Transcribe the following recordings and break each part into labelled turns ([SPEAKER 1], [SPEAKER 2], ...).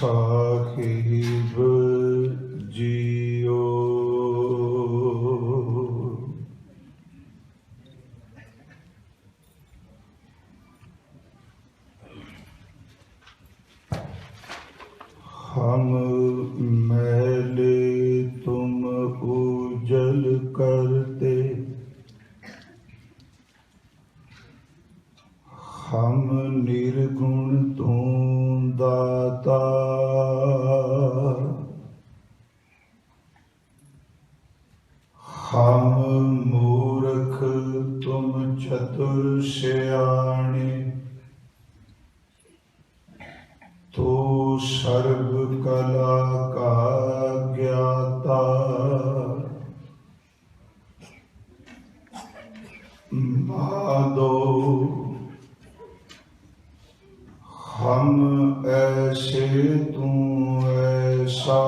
[SPEAKER 1] साहिब जियो। हम मैले तुम उजल करते, हम निर्गुण तू दाता। हम मूर्ख तुम चतुर सियाणे, तू सर्व कला का ज्ञाता। माधो हम ऐसे तू ऐसा,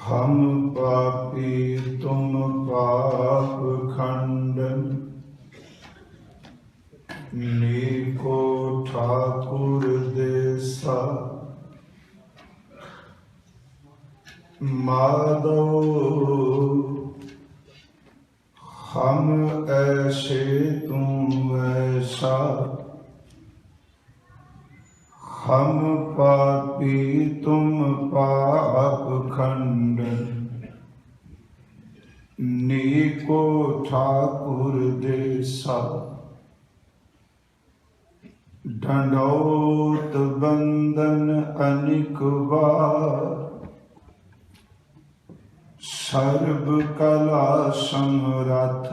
[SPEAKER 1] हम पापी तुम पाप खंडन। नीको ठाकुर देसा, माधव हम ऐसे तू ऐसा, हम पापी तुम पाप खंडन। नीको ठाकुर देसा, दंडौत बंदन अनिक बार। सर्व कला समरथ,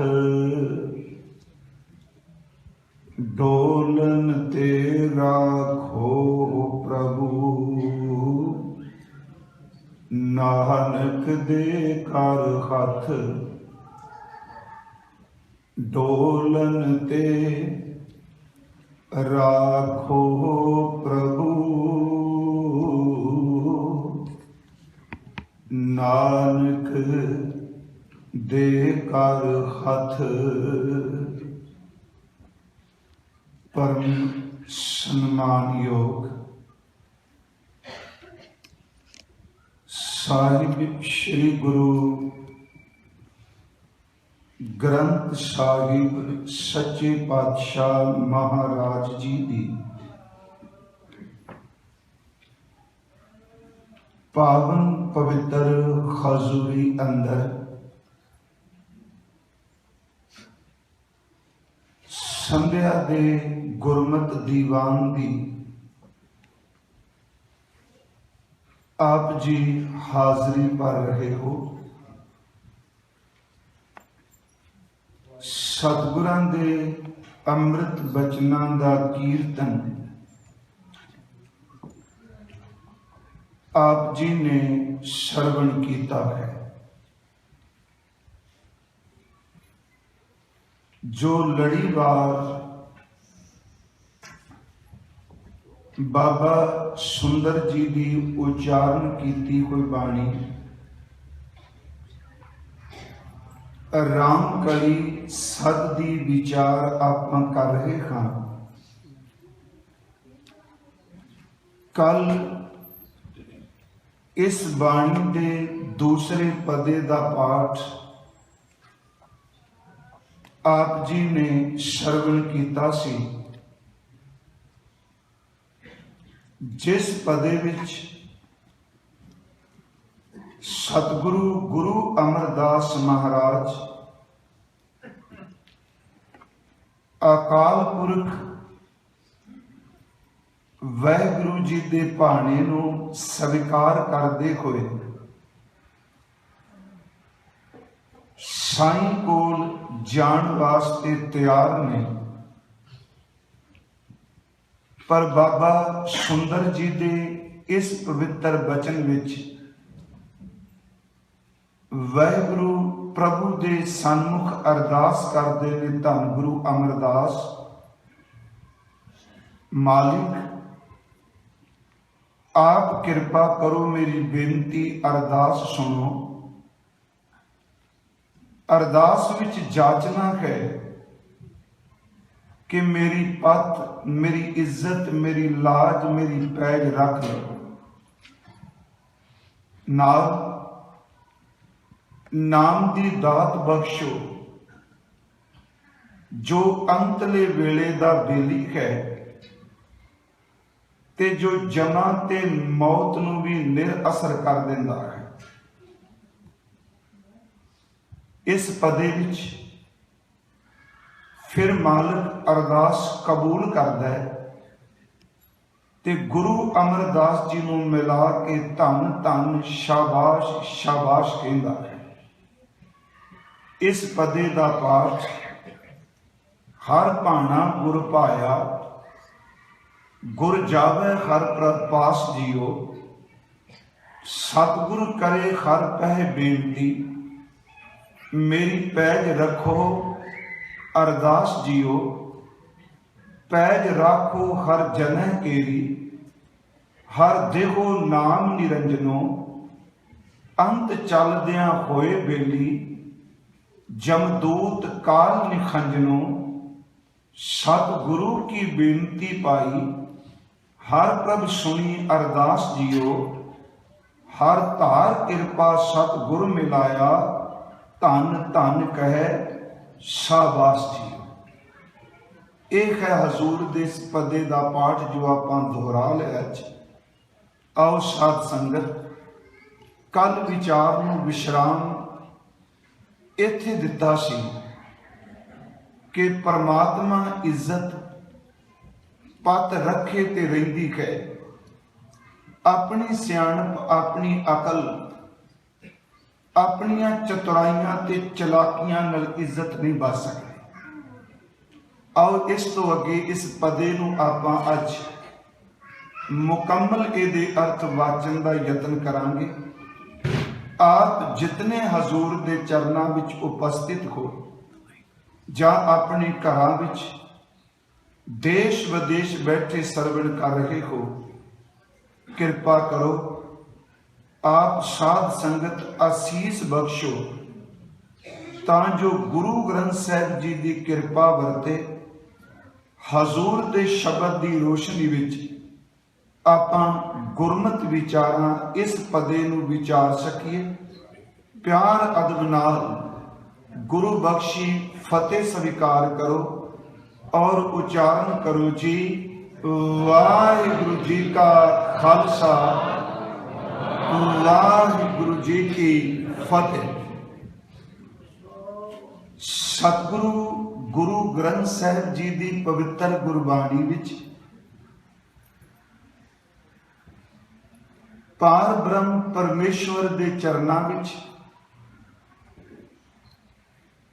[SPEAKER 1] डोलन ते राखो प्रभु। नानक दे कर हथ, डोलन ते राखो प्रभु। नानक दे कर हथ। परम सम्मान योग साहिब श्री गुरु ग्रंथ साहिब सच्चे पातशाह महाराज जी दी पावन पवित्र हजूरी अंदर संध्या दे गुरमत दीवान दी आप जी हाजरी भर रहे हो। सतगुरां दे अमृत बचनां दा कीर्तन आप जी ने श्रवण कीता है। जो लड़ीवार बाबा सुंदर जी की उच्चारण कीती हुई बाणी राम कली सद दी विचार आप कर रहे हाँ। कल इस बाणी के दूसरे पदे का पाठ आप जी ने श्रवण कीता सी, जिस पदे विच सतगुरु गुरु अमरदास महाराज अकाल पुरख वाहिगुरु जी के भाणे नूं स्वीकार करते हुए साईं कोल जाण वास्ते तैयार ने, पर बाबा सुंदर जी के इस पवित्र बचन विच वाहिगुरु प्रभु के सन्मुख अरदास करते ने, धन गुरु अमरदास मालिक आप कृपा करो, मेरी बेनती अरदास सुनो। अरदास विच जाचना है कि मेरी पत, मेरी इज्जत, मेरी लाज, मेरी पैज रख लो। नाल नाम दी दात बख्शो, जो अंतले वेले दा बेली है ते जो जमा ते मौत नूं भी निरअसर कर दिंदा है। इस पदे विच फिर मालिक अरदास कबूल करदा है ते गुरु अमरदास जी नूं मिला के धन धन शाबाश शाबाश कहंदा है। इस पदे दा पाठ हर भाना गुर भाया, गुर जावे हर प्रपास जियो, सतगुरु करे हर पह बेनती, मेरी पैज रखो अरदास जियो, पैज राखो हर जनह केरी, हर देहो नाम निरंजनो, अंत चलदियां होए बेली, जमदूत काल निखंजनो, सतगुरु की बेनती पाई, हर प्रभ सुनी अरदास जियो, हर धार कृपा सतगुरु मिलाया, धन धन कहे शाबाश जी। एक है हजूर दे इस पदे दा पाठ जो आपां दोहरा लिया। अज आओ साध संगत कल विचार नूं विश्राम इत्थे दिता सी कि परमात्मा इज्जत पत रखे ते रहिंदी है। अपनी सियाणप, अपनी अकल, अपनियां चतुराइयां ते चलाकियां नाल इज्जत नहीं बच सकती। आओ इस तो अगे इस पदे नूं आपां अज मुकम्मल इहदे अर्थ वाचन का यतन करांगे। आप जितने हजूर दे चरनां विच उपस्थित हो जां अपने घरां विच देश विदेश बैठे सरवण कर रहे हो, कृपा करो आप साध संगत आसीस बख्शो तां जो गुरु ग्रंथ साहिब जी की कृपा वरते हजूर दे शब्द की रोशनी विच आपां गुरमत विचारां इस पदे नूं विचार सकीए। प्यार अदब नाल गुरु बख्शी फतेह स्वीकार करो और उच्चारण करो जी। वाहिगुरु जी का खालसा, वाहिगुरु जी की फतेह। सतगुरु गुरु ग्रंथ साहिब जी की पवित्र गुरबाणी विच पार ब्रह्म परमेश्वर दे चरनां विच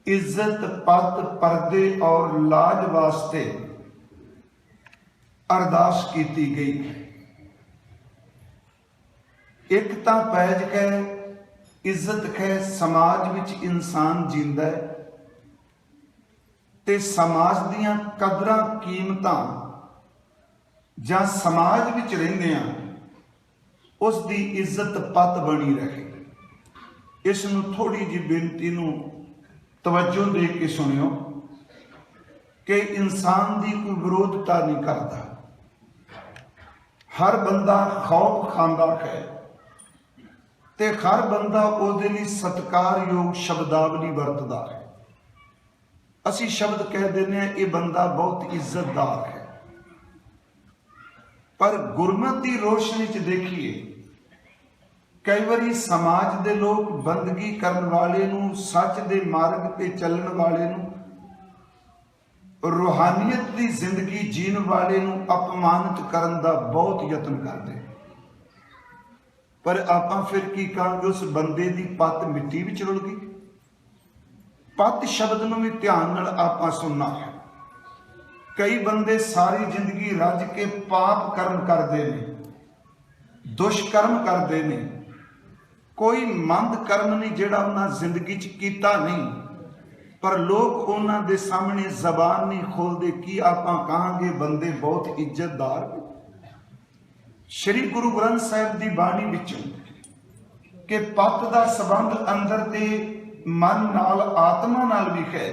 [SPEAKER 1] इज्जत पत परदे और लाज वास्ते अरदास की गई। एक तां पैज कै इज्जत कै समाज विच इंसान जींदा है ते समाज दियां कदरां कीमतां जां समाज विच रहिंदियां उस दी इज्जत पत बनी रहे। इस नूं थोड़ी जी बेनती नूं तवज्जो दे के सुनियो कि इंसान दी कोई विरोधता नहीं करता। हर बंदा खौफ खांदा है ते हर बंदा उहदे लई सत्कारयोग शब्दावली वरतदा है। असी शब्द कह देने ये बंदा बहुत इज्जतदार है, पर गुरमत की रोशनी च देखिए कई बारी समाज दे लोग बंदगी करन वाले नूं, सच दे मार्ग पे चलन वाले नूं, रूहानियत की जिंदगी जीन वाले नूं अपमानित करन दा बहुत यतन करते। पर आपां फिर की कहांगे, उस बंदे दी पत मिट्टी विच रुल गई। पत शब्द नूं भी ध्यान नाल आपां सुनना है। कई बंदे सारी जिंदगी रज के पाप कर्म करते हैं, दुष्कर्म करते हैं, कोई मंद कर्म नहीं जिहड़ा उन्हां जिंदगी च कीता नहीं, पर लोग उन्हां दे सामने जबान नहीं खोलते। की आपां कहांगे बंदे बहुत इज्जतदार। श्री गुरु ग्रंथ साहिब की बाणी विचों कि पत का संबंध अंदर ते मन नाल, आत्मा नाल भी है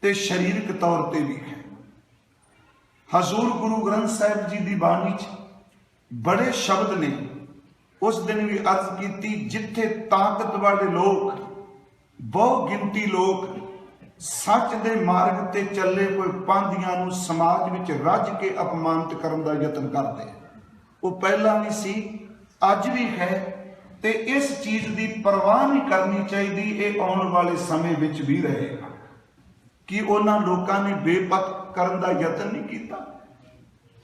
[SPEAKER 1] ते शरीरक तौर ते भी है। हजूर गुरु ग्रंथ साहिब जी की बाणी च बड़े शब्द ने। उस दिन भी अर्ज की, जिथे ताकत वाले लोग, बहु गिनती लोग सच दे मार्ग ते चले कोई पांधियां नूं समाज विच रज के अपमानित करन दा यतन करदे। वो पहला भी सी, अज भी है, ते इस चीज की परवाह नहीं करनी चाहिए। ये आने वाले समय विच भी रहेगा कि उन्हां लोकां ने बेपत करन दा यतन नहीं किया।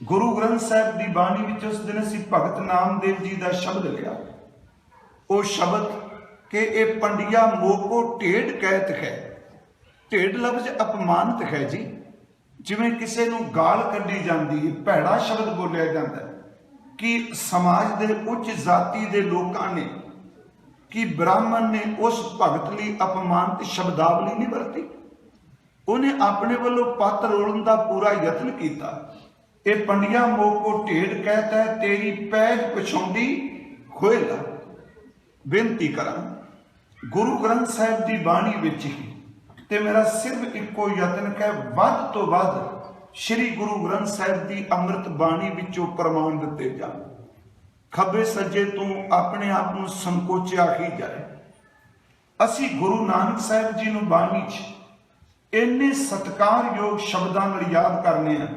[SPEAKER 1] गुरु ग्रंथ साहिब की बाणी विच उस दिन असीं भगत नामदेव जी का शब्द लिया। वो शब्द कि ये पंडिया मोको ढेड कहत है। ढेड लफ्ज अपमानित है जी, जिवें किसी नूं गाल कढ़ी जाती है, भैड़ा शब्द बोलिया जाता है कि समाज के उच्च जाति के लोगों ने, कि ब्राह्मण ने उस भगत लिए अपमानित शब्दावली नहीं वरती। उन्हें अपने वालों पत रोलण का पूरा यत्न किया। ये पंडिया मोको ढेड कहता है, तेरी पैज पछाउंदी खोएला। बेनती करा गुरु ग्रंथ साहिब की बाणी विच ही ते मेरा सिर्फ इको यत्न है, वध तो वध श्री गुरु ग्रंथ साहिब की अमृत बाणी विचों प्रमाण दिते जाण। खब्बे सज्जे तू अपने आप को संकोचिया ही जाए। असी गुरु नानक साहिब जी नूं बाणी च इन्ने सत्कारयोग शब्दां नाल याद करने हैं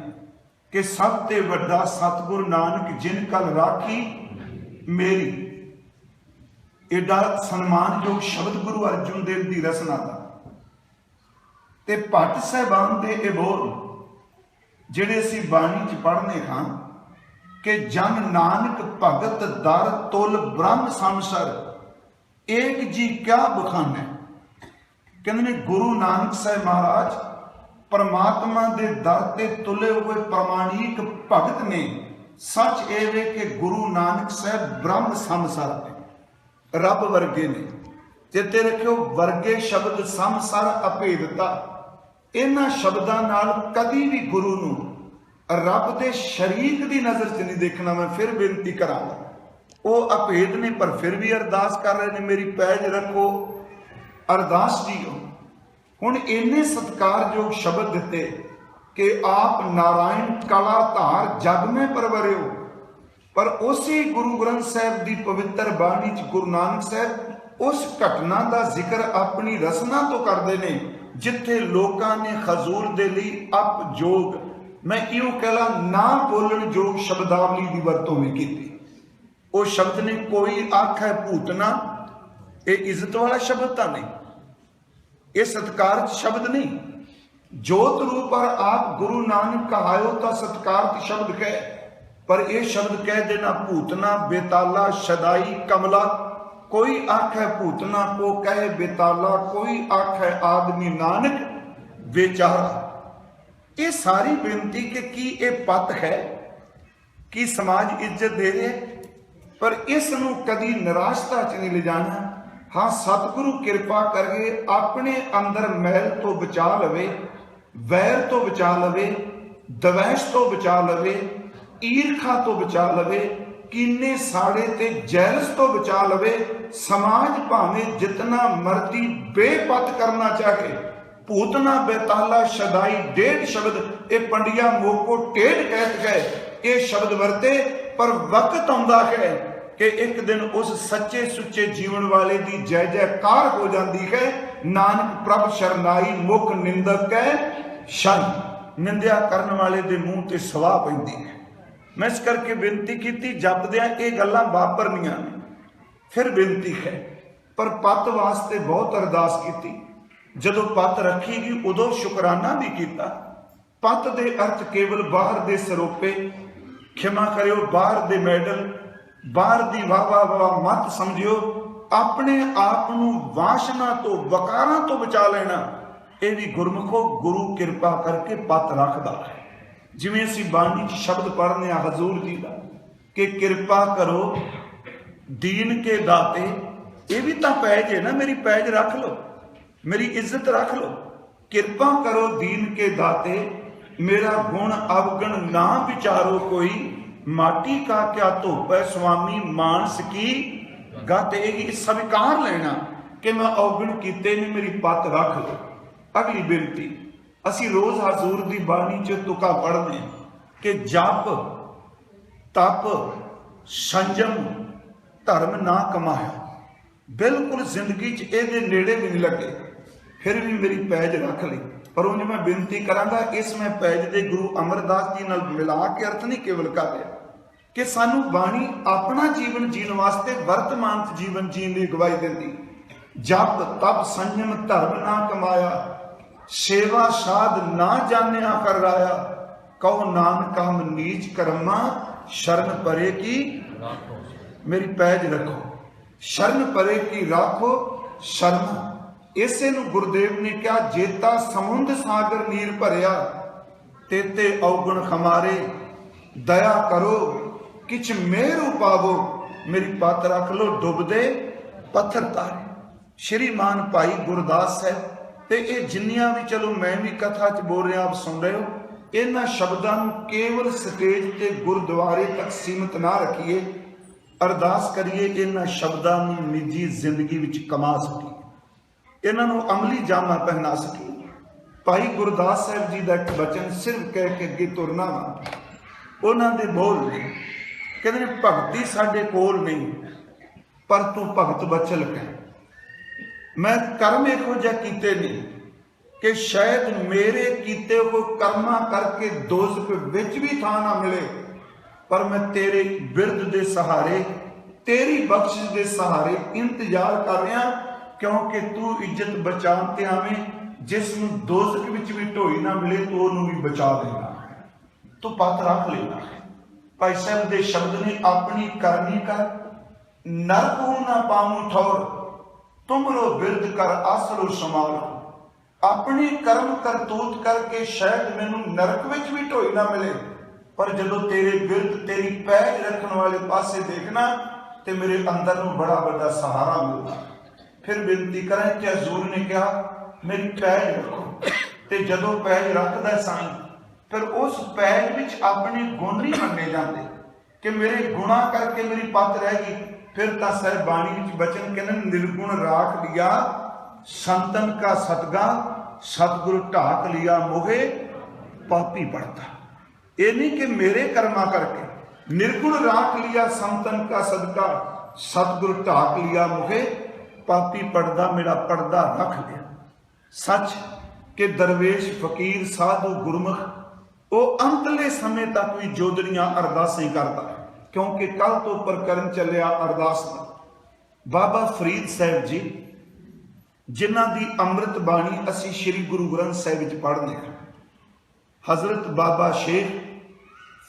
[SPEAKER 1] कि सब ते वड्डा सतगुरु नानक जिन कल राखी मेरी। एडा सन्मानयोग शब्द गुरु अर्जुन देव की रचना का। ते भट्ट साहिबान दे ये बोल जिहड़े असीं बाणी च पढ़ने हाँ कि जन नानक भगत दर तुल ब्रह्म संसर, एक जी क्या बखाना। कहते ने गुरु नानक साहिब महाराज परमात्मा के दर ते तुले हुए प्रमाणिक भगत ने। सच ये वे कि गुरु नानक साहिब ब्रह्म संसर ने, रब वर्गे ने। चेते रखियो, वर्गे शब्द संसर अभेदता। इन्हां शब्दां नाल कदी भी गुरु नूं रब दे शरीक की नज़र च नहीं देखना। मैं फिर बेनती करांगा, वो अभेद ने पर फिर भी अरदास कर रहे हैं, मेरी पैज रखो, अरदास जी हो। हुण इन्ने सत्कारयोग शब्द दिते कि आप नारायण कला धार जग में परवरियो। पर उसी गुरु ग्रंथ साहिब की पवित्र बाणी च गुरु नानक साहिब उस घटना का जिक्र अपनी रचना तो करते हैं जिथे लोगों ने हजूर दे लई अपजोग, मैं इं कहला ना बोलन जोग शब्दावली की वरतों भी की। वो शब्द ने कोई आख है भूतना, ये इज्जत वाला शब्द तो नहीं, ये सत्कार शब्द नहीं। जोत रूप पर आप गुरु नानक कहायो तो सत्कार शब्द कह, पर यह शब्द कह देना भूतना, बेताला, शदाई, कमला। कोई आख है भूतना को कहे बेताला, कोई आख है आदमी नानक बेचारा। ये सारी बेनती कि ये पत है कि समाज इज्जत दे रहे, पर इस नूं कदी निराशता च नहीं ले जाना। हाँ, सतगुरु कृपा करके अपने अंदर मैल तो बचा लवे, वैर तो बचा लवे, द्वेष तो बचा लवे, ईर्खा तो बचा लवे, कीने साड़े ते जैलस तो बचा लवे। समाज भावें जितना मर्जी बेपत करना चाहे, भूतना, बेताला, शदाई, डेढ़ शब्द ये पंडिया मोको टेढ़ कहत गए, ये शब्द वरते। पर वक्त आउंदा है कि एक दिन उस सच्चे सुच्चे जीवन वाले की जय जयकार हो जाती है। नानक प्रभ शरनाई मुख निंदक है शन, निंदिया करने वाले के मूँह ते सवाह पैंदी है। मैं इस करके बेनती की जपद्या ये गल्लां वापरनियां ने। फिर बेनती है, पर पत वास्ते बहुत अरदास की। जदों पत रखीगी उदों शुकराना भी किया। पत दे अर्थ केवल बाहर दे सरोपे, क्षमा करियो बाहर दे मैडल, बाहर दी वाह वाह वाह मत समझियो। अपने आप नूं वासना तो वकारां तो बचा लेना, ये भी गुरमुखो गुरु कृपा करके पत रखदा है। जिवें असीं बाणी च शब्द पढ़ने हजूर जी का कि कृपा करो दीन के दाते, ये भी तो पैज है ना, मेरी पैज रख लो, मेरी इज्जत रख लो। कृपा करो दीन के दाते, मेरा गुण अवगुण ना विचारो कोई, माटी का क्या धोप है स्वामी मानस की गाते। स्वीकार लेना कि मैं अवगुण किते ने, मेरी पत रख लो। अगली बेनती, असी रोज हजूर की बाणी च तुका पढ़ने, कि जप तप संयम धर्म ना कमाया, बिल्कुल जिंदगी च इहदे नेड़े भी नहीं लगे, फिर भी मेरी पैज रख ली। पर उन्हें मैं बेनती करांगा, इस मैं पैज दे गुरु अमरदास जी नाल मिला के अर्थ नहीं केवल कर रहा कि सानू बाणी अपना जीवन जीण वास्ते वर्तमान च जीवन जीण लई गवाही दिंदी। जप तप संयम धर्म ना कमाया, सेवा साध ना जानिया कर राया, कहो नानक हम नीच कर्मा शरण परे की मेरी पैज रखो, शरण परे की राखो शर्मा। इसे नूं गुरुदेव ने कहा, जेता समुंद सागर नीर भरिया, तेते अवगुण खमारे, दया करो किछ मेहर पावो, मेरी पत रख लो डुबदे पत्थर तारे। श्रीमान भाई गुरदास है ते ये जिन्नियां भी, चलो मैं भी कथा च बोल रहा, आप सुन रहे हो, इन्हां शब्दां नूं केवल स्टेज ते गुरुद्वारे तक सीमित ना रखिए, अरदास करिए इन्हां शब्दां नूं निजी जिंदगी विच कमा सकीए, इन्हां नूं अमली जामा पहना सकीए। भाई गुरदास साहब जी का एक बचन सिर्फ कह के अगे तुरना वा, उन्हां दे बोल ने कहते ने, भगती साडे कोल नहीं पर तू भगत बचल कह। मैं कर्म इहो जिहा कीते नहीं कि शायद मेरे कीते हुए कर्मा करके दोज़ख विच भी थां ना मिले, पर मैं तेरे बिरद दे सहारे, तेरी बख्शिश दे सहारे इंतजार कर रहा, क्योंकि तू इज्जत बचान ते आवें, जिसनूं दोज़ख विच भी ढोई ना मिले तो उहनूं भी बचा लेना, तू पत रख लेना। भाई साहब दे शब्द ने, अपनी करनी कर नरक हूं ना पाऊं ठौर, तुमरो बिरद कर आसरो समारो। अपनी कर्म करतूत करके शायद मैनू नरक विच भी ढोई ना मिले, पर जदों तेरे बिरद तेरी पैज रखने वाले पासे देखना तो मेरे अंदर नूं बड़ा बड़ा सहारा मिलता। फिर बेनती करें कि हजूर ने कहा मेरी पैज रखो, तो जदों पैज रखदा सन फिर उस पैज विच अपने गुण नहीं मन्ने जाते कि मेरे गुणा करके मेरी पत रह गई। फिर तो सर बाणी विच बचन कहने, निर्गुण राख लिया संतन का सतगा, सतगुरु ढाक लिया मोहे पापी पड़ता। ये नहीं कि मेरे कर्मा करके, निर्गुण राख लिया संतन का सदका, सतगुरु ढाक लिया मोहे पापी पड़दा, मेरा पर्दा रख लिया। सच के दरवेश फकीर साधु गुरमुख वो अंतले समय तक भी जोदड़ियां अरदासां करता, क्योंकि कल तो प्रकरण चलिया अरदास का। बाबा फरीद साहब जी जिन्हां दी अमृत बाणी असी श्री गुरु ग्रंथ साहिब विच पढ़दे हां, हजरत बाबा शेख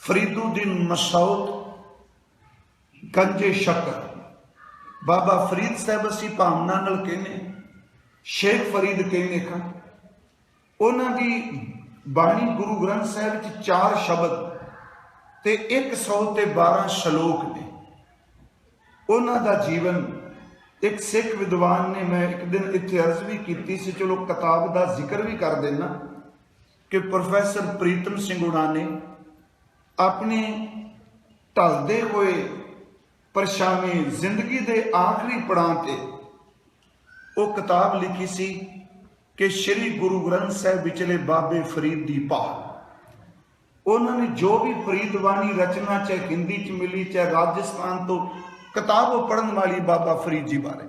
[SPEAKER 1] फरीदुद्दीन मसऊद गंजे शक्कर, बाबा फरीद साहब असी भावना नाल कहने, शेख फरीद कहने हां। उन्हां दी बाणी गुरु ग्रंथ साहिब विच 4 शब्द ते 112 श्लोक ने। उन्हां दा जीवन एक सिख विद्वान ने, मैं एक दिन इत्थे अर्ज भी की सी, चलो किताब का जिक्र भी कर देना कि प्रोफैसर प्रीतम सिंह हुणा ने अपने ढलदे हुए परछावे जिंदगी के आखिरी पड़ाव ते वो किताब लिखी सी कि श्री गुरु ग्रंथ साहिब विचले बाबे फरीद दी पहाड़। उन्होंने जो भी फरीद वाणी रचना चाहे हिंदी च मिली चाहे राजस्थान तो किताब पढ़न वाली बाबा फरीद जी बारे,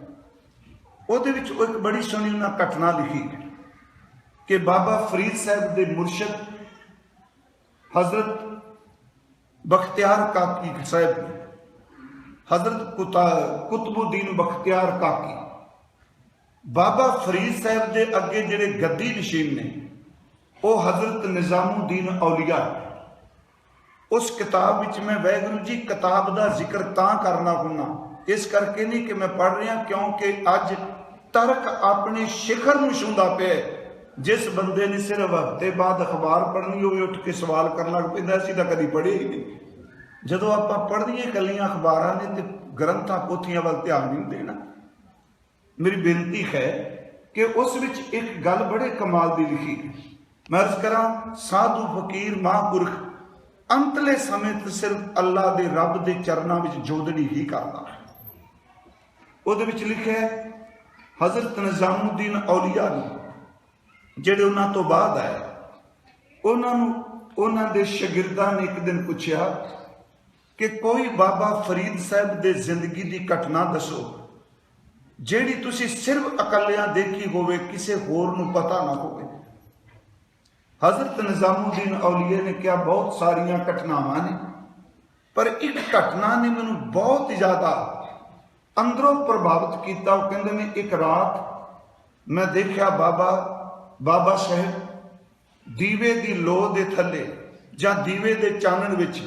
[SPEAKER 1] वो एक बड़ी सोहनी उन्हें घटना लिखी कि बाबा फरीद साहब के मुर्शद हजरत बख्तियार काकी साहब ने, हजरत कुतुबुद्दीन बख्तियार काकी, बाबा फरीद साहब के अगे जिहड़े गद्दी नशीन ने वो हजरत निजामुद्दीन औलिया। उस किताब विच मैं वाहिगुरू जी किताब का जिक्र तां करना हुन्ना, इस करके नहीं कि मैं पढ़ रहा, क्योंकि अज तर्क अपने शिखर नूं छूंदा पिया। जिस बंदे ने सिर्फ हफ्ते बाद अखबार पढ़नी होवे उठ के सवाल करन लग पैंदा, असीं तां कदी पढ़े ही नहीं। जदों आपां पढ़दीआं कलियां अखबारां ने ते ग्रंथां पोथियां वल ध्यान नहीं देना। मेरी बेनती है कि उस विच एक गल बड़े कमाल की लिखी, मैं अर्ज करा, साधु फकीर महापुरख अंतले समय तो सिर्फ अल्लाह दे रब दे चरनां विच जोदड़ी ही करदा। उहदे विच लिखिआ हजरत निजामुद्दीन औलिया ने जिहड़े उन्हां तो बाद आए, उन्हां नूं ਉਹਨਾਂ ਦੇ ਸ਼ਾਗਿਰਦਾਂ ਨੇ ਇੱਕ ਦਿਨ ਪੁੱਛਿਆ ਕਿ ਕੋਈ ਬਾਬਾ ਫਰੀਦ ਸਾਹਿਬ ਦੇ ਜ਼ਿੰਦਗੀ ਦੀ ਘਟਨਾ ਦੱਸੋ ਜਿਹੜੀ ਤੁਸੀਂ ਸਿਰਫ ਇਕੱਲਿਆਂ ਦੇਖੀ ਹੋਵੇ, ਕਿਸੇ ਹੋਰ ਨੂੰ ਪਤਾ ਨਾ ਹੋਵੇ। ਹਜ਼ਰਤ ਨਿਜ਼ਾਮੁਦੀਨ ਔਲੀਏ ਨੇ ਕਿਹਾ ਬਹੁਤ ਸਾਰੀਆਂ ਘਟਨਾਵਾਂ ਨੇ, ਪਰ ਇੱਕ ਘਟਨਾ ਨੇ ਮੈਨੂੰ ਬਹੁਤ ਜ਼ਿਆਦਾ ਅੰਦਰੋਂ ਪ੍ਰਭਾਵਿਤ ਕੀਤਾ। ਉਹ ਕਹਿੰਦੇ ਨੇ ਇੱਕ ਰਾਤ ਮੈਂ ਦੇਖਿਆ ਬਾਬਾ ਸਾਹਿਬ ਦੀਵੇ ਦੀ ਲੋਅ ਦੇ ਥੱਲੇ ਜਾਂ ਦੀਵੇ ਦੇ ਚਾਨਣ ਵਿੱਚ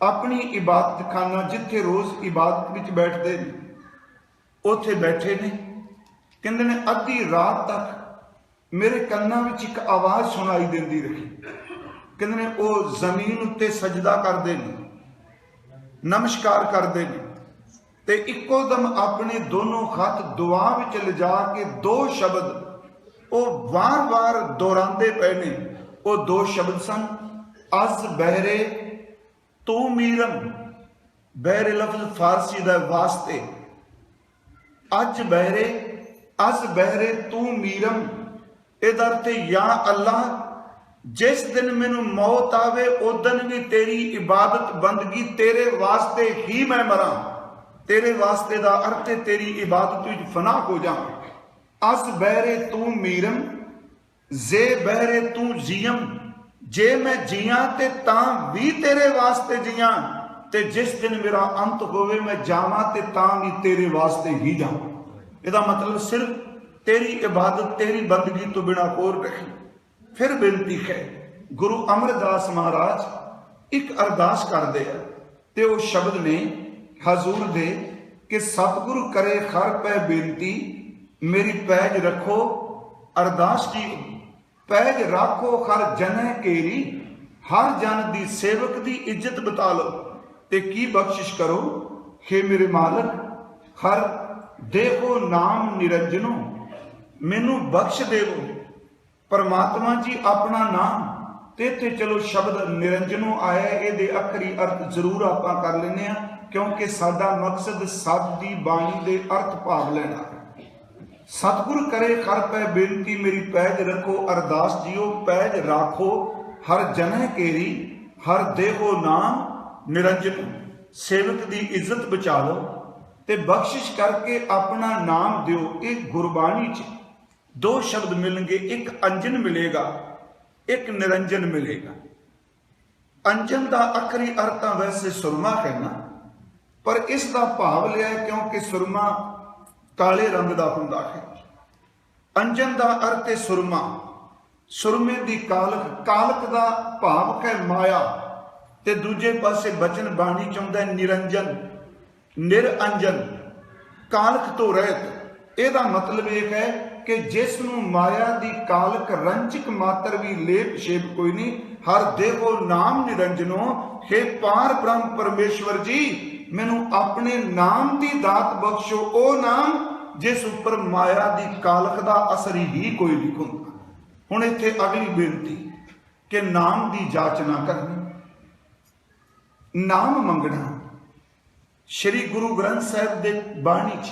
[SPEAKER 1] ਆਪਣੀ ਇਬਾਦਤ ਖਾਨਾ, ਜਿੱਥੇ ਰੋਜ਼ ਇਬਾਦਤ ਵਿੱਚ ਬੈਠਦੇ ਨੇ, ਉੱਥੇ ਬੈਠੇ ਨੇ। ਕਹਿੰਦੇ ਨੇ ਅੱਧੀ ਰਾਤ ਤੱਕ ਮੇਰੇ ਕੰਨਾਂ ਵਿੱਚ ਇੱਕ ਆਵਾਜ਼ ਸੁਣਾਈ ਦਿੰਦੀ ਰਹੀ। ਕਹਿੰਦੇ ਨੇ ਉਹ ਜ਼ਮੀਨ ਉੱਤੇ ਸਜਦਾ ਕਰਦੇ ਨੇ, ਨਮਸਕਾਰ ਕਰਦੇ ਨੇ, ਤੇ ਇੱਕੋ ਦਮ ਆਪਣੇ ਦੋਨੋਂ ਹੱਥ ਦੁਆ ਵਿੱਚ ਲਿਜਾ ਕੇ ਦੋ ਸ਼ਬਦ ਉਹ ਵਾਰ-ਵਾਰ ਦੁਹਰਾਉਂਦੇ ਪਏ ਨੇ। ਉਹ ਦੋ ਸ਼ਬਦ ਸਨ, ਅਜ਼ ਬਹਿਰੇ ਤੂੰ ਮੀਰਮ। ਬਹਿਰੇ ਲਫ਼ਜ਼ ਫਾਰਸੀ ਦਾ ਵਾਸਤੇ, ਅਜ਼ ਬਹਿਰੇ ਤੂੰ ਮੀਰਮ। ਇਹਦਾ ਅਰਥ ਯਾ ਅੱਲਾਹ, ਜਿਸ ਦਿਨ ਮੈਨੂੰ ਮੌਤ ਆਵੇ ਉਦਨ ਵੀ ਤੇਰੀ ਇਬਾਦਤ ਬੰਦਗੀ ਤੇਰੇ ਵਾਸਤੇ ਹੀ ਮੈਂ ਮਰਾਂ। ਤੇਰੇ ਵਾਸਤੇ ਦਾ ਅਰਥ ਤੇਰੀ ਇਬਾਦਤ ਵਿੱਚ ਫਨਾ ਹੋ ਜਾਵਾਂ। ਅਜ਼ ਬਹਿਰੇ ਤੂੰ ਮੀਰਮ, ਜ਼ੇ ਬਹਿਰੇ ਤੂੰ ਜੀਅਮ। ਜੇ ਮੈਂ ਜੀਆਂ ਤੇ ਤਾਂ ਵੀ ਤੇਰੇ ਵਾਸਤੇ ਜੀਆਂ, ਤੇ ਜਿਸ ਦਿਨ ਮੇਰਾ ਅੰਤ ਹੋਵੇ ਮੈਂ ਜਾਵਾਂ ਤੇ ਤਾਂ ਵੀ ਤੇਰੇ ਵਾਸਤੇ ਹੀ ਜਾਵਾਂ। ਇਹਦਾ ਮਤਲਬ ਸਿਰਫ तेरी इबादत, तेरी बंदगी तो बिना और नहीं। फिर बेनती है, गुरु अमरदास महाराज एक अरदास करते हैं, ते वो शब्द ने हजूर दे कि सतगुरु करे खर पै बेनती, मेरी पैज रखो। अरदास की पैज राखो हर जने केरी, हर जन दी सेवक दी इज्जत बता लो, ते की बख्शिश करो हे मेरे मालक, हर देखो नाम निरंजनो, मैनू बख्श देवो। परमात्मा जी अपना नाम, ते इत्थे चलो शब्द निरंजनों आया, ये अखरी अर्थ जरूर आपां कर लेने आ, क्योंकि साडा मकसद सत दी बाणी दे अर्थ भाव लेना। सतगुरु करे खर पै बेनती, मेरी पैज रखो। अरदास जियो पैज राखो हर जने केरी, हर देहो नाम निरंजन। सेवक दी इज्जत बचा लो ते बख्शिश करके अपना नाम दियो। एक गुरबाणी च दो शब्द मिलेंगे, एक अंजन मिलेगा, एक निरंजन मिलेगा। अंजन का आखिरी अर्थ वैसे सुरमा कहना, पर इसका भाव लिया क्योंकि सुरमा काले रंग का हुंदा है। अंजन का अर्थ है सुरमा, सुरमे की कालक, कालक का भाव है माया, ते दूजे पासे बचन बाणी चाहता है निरंजन, निरअंजन, कालक तो रहत। ਇਹਦਾ मतलब यह है कि जिसनों माया दी कालक रंचक मात्र भी लेप शेप कोई नहीं, हर देहो नाम निरंजनो। हे पार ब्रह्म परमेश्वर जी, मैनू अपने नाम दी दात बख्शो, ओ नाम जिस उपर माया दी कालक दा असर ही कोई नहीं हुंदा। हुण इत्थे अगली बेनती कि नाम दी जाचना करनी, नाम मंगना। श्री गुरु ग्रंथ साहिब दे बाणी च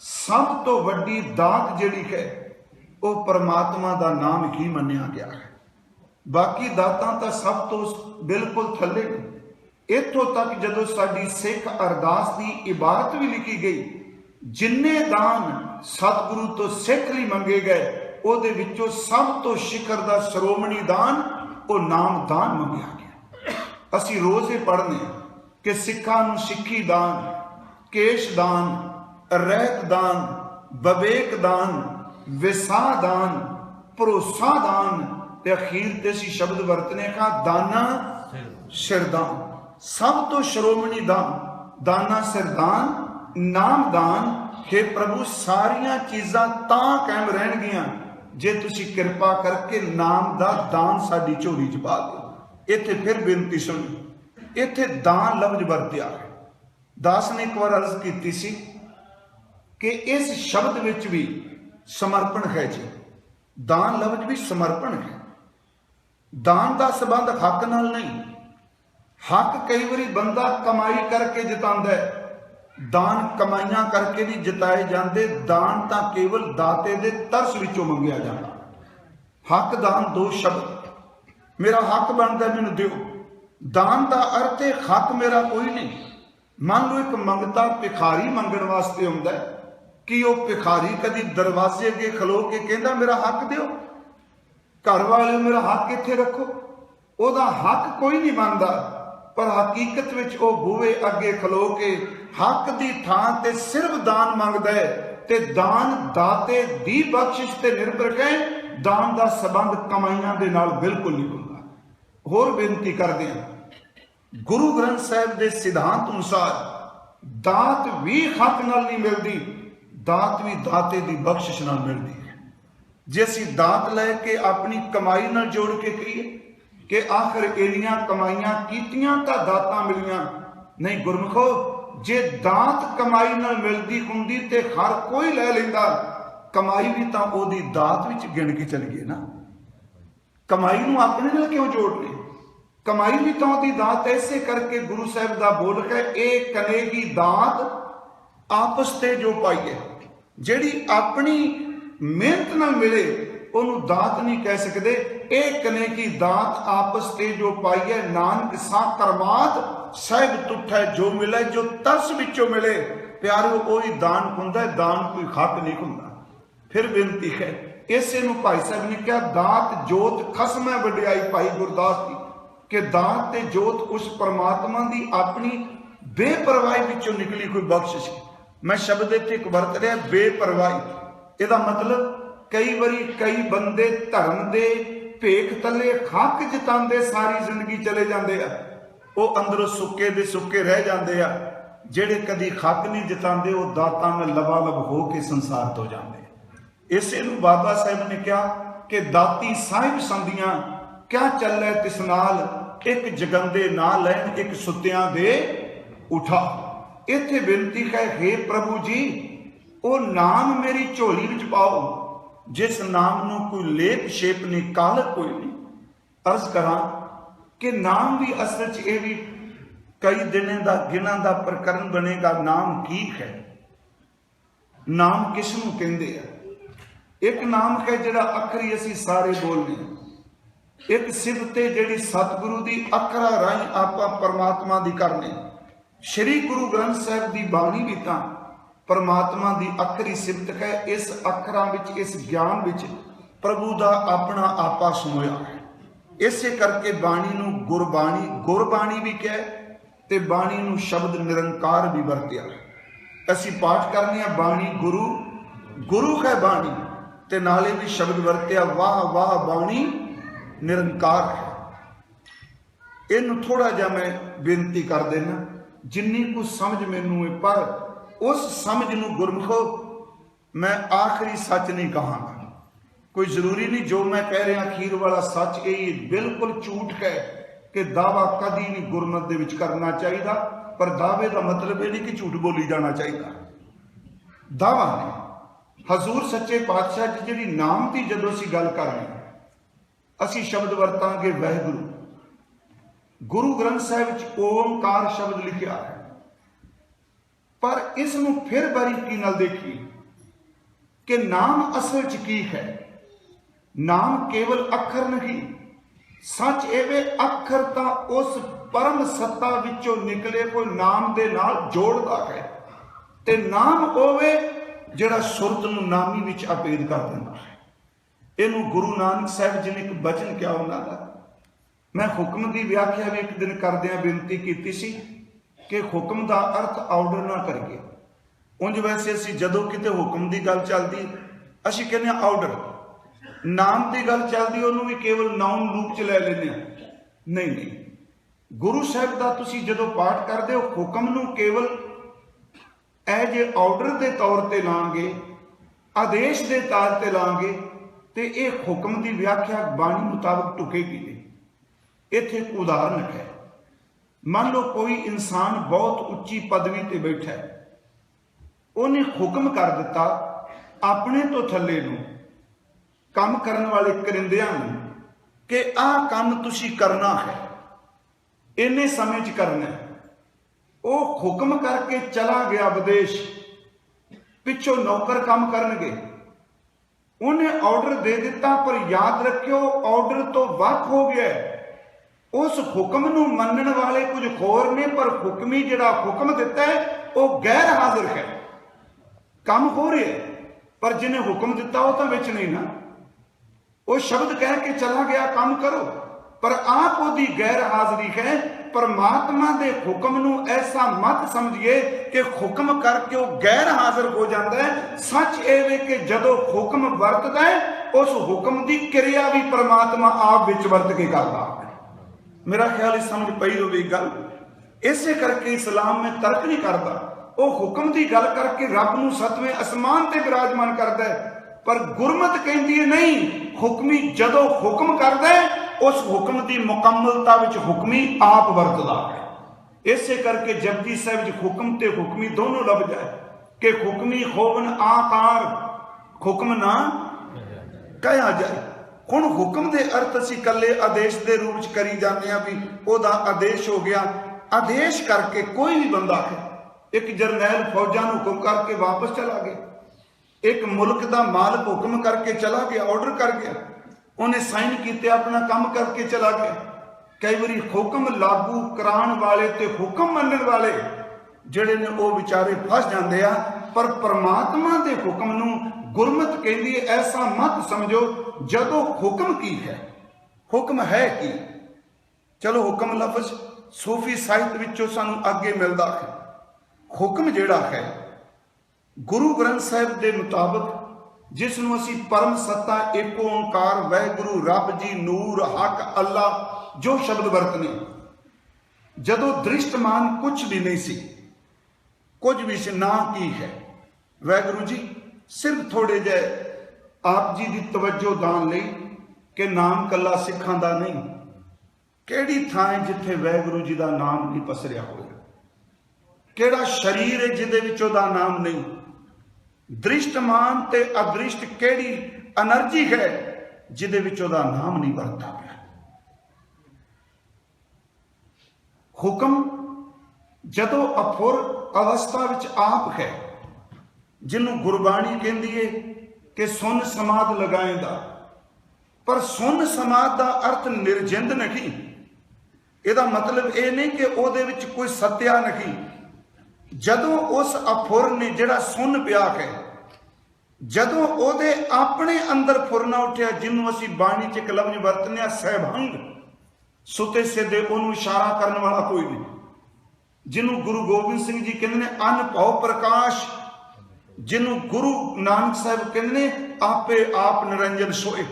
[SPEAKER 1] सब तो वड्डी दात जिहड़ी है वो परमात्मा दा नाम ही मन्निया गया है। बाकी दातां तां सब तो बिल्कुल थल्ले ने। इत्थों तक जदों साडी सिख अरदास की इबारत भी लिखी गई, जिन्ने दान सतगुरु तो सिख लई मंगे गए, उहदे विचों सब तो शिखर दा श्रोमणी दान वो नाम दान मंगिया गया। असीं रोज़ ही पढ़ने कि सिखां नूं सिੱਖੀ दान, केश दान, रहत दान, बवेक दान, विसा दान, भरोसा दान, ते अखीर ते सी शब्द वरतने का दाना सिरदान। सब तो श्रोमणी दान, दाना सिरदान, नाम दान। हे प्रभु सारिया चीज़ां तां कायम रहणगियां जे तुसी किरपा करके नाम दा दान साडी झोली च पा दिओ। इत्थे फिर बेनती सुनो, इत्थे दान लफ्ज वरतिया है। दास ने एक बार अर्ज की सी कि इस शब्द विच भी समर्पण है जी। दान लफ्ज भी समर्पण है। दान का संबंध हक नाल नहीं। हक कई बारी बंदा कमाई करके जितांदा है, दान कमाइयां करके नहीं जिताए जाते। दान तो केवल दाते दे तरस विचों मंगिया जाता। हक दान दो शब्द, मेरा हक बनता मैनू दिओ। दान का अर्थ है हक मेरा कोई नहीं। मान लो एक मंगता भिखारी मंगण वास्ते आउंदा है, कि वह भिखारी कभी दरवाजे अगे खलो के कहता मेरा हक दिओ? घर वाले मेरा हक इत्थे रखो, ਉਹਦਾ हक कोई नहीं बनता। पर हकीकत विच वो बूहे अगे खलो के हक की थां ते सिर्फ दान मंगदा है, ते दान दाते दी बख्शिश ते निर्भर है। दान का संबंध कमाइयां दे नाल बिल्कुल नहीं हुंदा। होर बेनती करदे हां, गुरु ग्रंथ साहिब के सिद्धांत अनुसार दात भी हक नाल नहीं मिलती, दात भी दाते की बख्शिश नाल मिलती है। जे असीं दात लैके अपनी कमाई नाल जोड़ के करिए कि आखिर इन्नियां कमाइयां कीतियां तां दातां मिलियां, नहीं गुरमुखो, जे दात कमाई नाल मिलदी हुंदी ते हर कोई लै लैंदा। कमाई भी तां ओहदी दात विच गिण के चली गई ना। कमाई नूं अपने नाल क्यों जोड़नी? कमाई भी तो ओहदी दात। ऐसे करके गुरु साहिब दा बोल है, ए कनेगी दात आपस ते जो पाई है। जिहड़ी अपनी मेहनत नाल मिले ਉਹਨੂੰ दात नहीं कह सकते। एक कने की दात आपस ते जो पाई है, नानक सा करमात साहिब तुठै जो मिले, जो तरस विचों मिले प्यारे वही दान हुंदा। दान कोई हक नहीं हुंदा। फिर बेनती है, इसे नूं भाई साहब ने कहा दात जोत खसमै वडियाई भाई गुरदास की, कि दात ते जोत उस परमात्मा की अपनी बेपरवाही विचों निकली कोई बख्शिश। मैं शब्द इत्थे एक वरत रहा बेपरवाही। ਇਹਦਾ मतलब कई बारी कई बंदे धर्म दे भेख तले हक जतांदे सारी जिंदगी चले जाते हैं, वो अंदरों सुके दे सुके रह जाते हैं। जेड़े कदी हक नहीं जतांदे वो दातां में लबालब हो के संसार तो जाते हैं। इसे नूं बाबा साहिब ने कहा कि दाती साहिब संदियां क्या चलै तिस नाल, एक जगंदे ना लैन एक सुत्तियां दे उठा। इत्थे बेनती है, हे प्रभु जी वो नाम मेरी झोली विच पाओ जिस नाम नूं कोई लेप शेप नहीं, कालक कोई नहीं। अर्ज करा कि नाम भी असल च ये भी कई दिनों का गिना का प्रकरण बनेगा। नाम की है? नाम किस नूं कहंदे आ? एक नाम है जिहड़ा अखरी असीं सारे बोलने, एक सिफत है जिहड़ी सतगुरु की अखरा राही आपां परमात्मा की करने। श्री गुरु ग्रंथ साहिब की बाणी भी तां परमात्मा की अखरी सिफत है। इस अखरां विच, इस ज्ञान विच प्रभु का अपना आपा समोया है। इसे करके बाणी नूं गुरबाणी, गुरबाणी भी कह ते बाणी नूं शब्द निरंकार भी वरत्या। असीं पाठ करने आ बाणी गुरु, गुरु है बाणी, ते नाले भी शब्द वरत्या वाह वाह बाणी निरंकार है। इनू थोड़ा जा मैं बेनती कर देना, जिन्नी कुछ समझ मैनू है, पर उस समझ नूं गुरमुखो मैं आखिरी सच नहीं कहांगा। कोई जरूरी नहीं जो मैं कह रहा अखीर वाला सच यही बिल्कुल झूठ है कि दावा कदी नहीं गुरमत दे विच करना चाहिए। पर दावे का मतलब ये नहीं कि झूठ बोली जाना चाहिए। दावा ने हजूर सच्चे पातशाह जी जिहड़ी नाम की जदों असीं गल करनी, असीं शब्द वरतांगे वाहिगुरू। गुरु ग्रंथ साहिब च ओंकार शब्द लिखिया है, पर इसनूं फिर बारीकी नाल देखिए कि नाम असल च की है। नाम केवल अखर नहीं, सच एवे अखर तां उस परम सत्ता विचों निकले कोई नाम दे नाल जोड़दा है, ते नाम होवे जिहड़ा सुरत नूं नामी विच अपेद कर दिंदा है। इनू गुरु नानक साहिब जी ने एक बचन किया उन्हां दा। मैं हुक्म की व्याख्या भी एक दिन करदिआं बेनती कीती सी कि हुक्म का अर्थ ऑर्डर ना करिए। उंज वैसे असी जदों किते हुक्म की गल चलती असीं कहने ऑर्डर, नाम की गल चलती उन्होंने भी केवल नाउन रूप च लै लैंदे। नहीं नहीं, गुरु साहिब का तुसीं जदों पाठ करदे हो हुक्म नूं केवल एज ए ऑर्डर के तौर पर लांगे, आदेश के तौर पर लांगे, तो यह हुक्म की व्याख्या बाणी मुताबक टुकेगी नहीं। इत्थे एक उदाहरण है, मान लो कोई इंसान बहुत उच्ची पदवी ते बैठा है, उन्हें हुक्म कर दिता अपने तो थले नूं काम करने वाले करिंदियां नूं कि आह काम तुसीं करना है, इन्ने समय च करना है। वो हुक्म करके चला गया विदेश, पिछों नौकर काम करनगे, उन्हें ऑर्डर दे दिता, पर याद रखियो ऑर्डर तो वक्त हो गया। उस हुक्म नूं मनण वाले कुछ होर ने, पर हुक्मी जिहड़ा हुक्म दिता है वह गैर हाजिर है। काम हो रहा है पर जिन्हें हुक्म दिता वो तो विच नहीं ना, वो शब्द कह के चला गया काम करो, पर आप ओदी गैर हाजिरी है। परमात्मा दे हुक्म नूं ऐसा मत समझिए कि हुक्म करके वो गैर हाजिर हो जाता है। सच एवे कि जदों हुक्म वरतदा है उस हुक्म की क्रिया भी परमात्मा आप विच वरत के करता है। मेरा ख्याल समझ पई होवे गल। इसे करके इस्लाम में तर्क नहीं करता, वो हुक्म की गल करके रब नूं सतवें आसमान ते विराजमान करता है। पर गुरमत कहती है नहीं, हुक्मी जदों हुक्म करता है उस हुक्म की मुकम्मलता विच हुक्मी आप वरतदा है। इसे करके जपजी साहिब च हुक्म ते हुक्मी दोनों लभ जाए कि हुक्मी होवन आकार, हुक्म ना कहा जाए। हुण हुक्म के अर्थ असीं कल्ले आदेश के रूप च करी जाते हैं भी ओदा आदेश हो गया। आदेश करके कोई भी बंदा है, एक जरनैल फौजा नूं हुक्म करके वापस चला गया, एक मुल्क का मालक हुक्म करके चला गया, ऑर्डर कर गया, उन्हें साइन किए अपना काम करके चला गया। कई बारी हुक्म लागू कराने वाले ते हुक्म मनण वाले जिहड़े ने वो बेचारे फस जाते हैं। पर परमात्मा के हुक्म नूं गुरमत कहती है ऐसा मत समझो जदों हुक्म की है, हुक्म है कि चलो हुक्म लफ्ज सूफी साहित्य विचों सानूं अगे मिलता है। हुक्म जिहड़ा है गुरु ग्रंथ साहिब के मुताबिक, जिसनों असीं परम सत्ता एक ओंकार वाहिगुरु रब जी नूर हक अल्लाह जो शब्द वरतने, जदों दृष्टमान कुछ भी नहीं सी, कुछ भी से ना की है वाहिगुरु जी सिर्फ थोड़े जे आप जी की तवज्जो दान लई कि नाम कला सिखां दा नहीं, किहड़ी थां है जिथे वाहिगुरु जी का नाम नहीं पसरिया होया, किहड़ा शरीर है जिहदे विच उहदा नाम नहीं, दृष्टमान ते अदृष्ट केड़ी एनर्जी है जिहदे विच उहदा नाम नहीं वरता पिया। हुक्म जदों अफुर अवस्था विच आप है, जिन्हों गुरबाणी कहती है कि सुन समाध लगाएगा, पर सुन समाध का अर्थ निर्जिंद नहीं। ਇਹਦਾ मतलब ये नहीं कि ਉਹਦੇ ਵਿੱਚ कोई सत्या नहीं। जदों उस अफुर ने जिहड़ा सुन पिया है, जदों ਉਹਦੇ अपने अंदर फुरना उठिया, जिन्हों असीं बाणी च एक लफ्ज़ वरतने सहभंग सुते सिद्धे, ਉਹਨੂੰ इशारा करने वाला कोई नहीं, जिन्हों गुरु गोबिंद सिंह जी कहते हैं अनभव प्रकाश, जिन्हों गुरु नानक साहब कहते हैं आपे आप निरंजन सोए।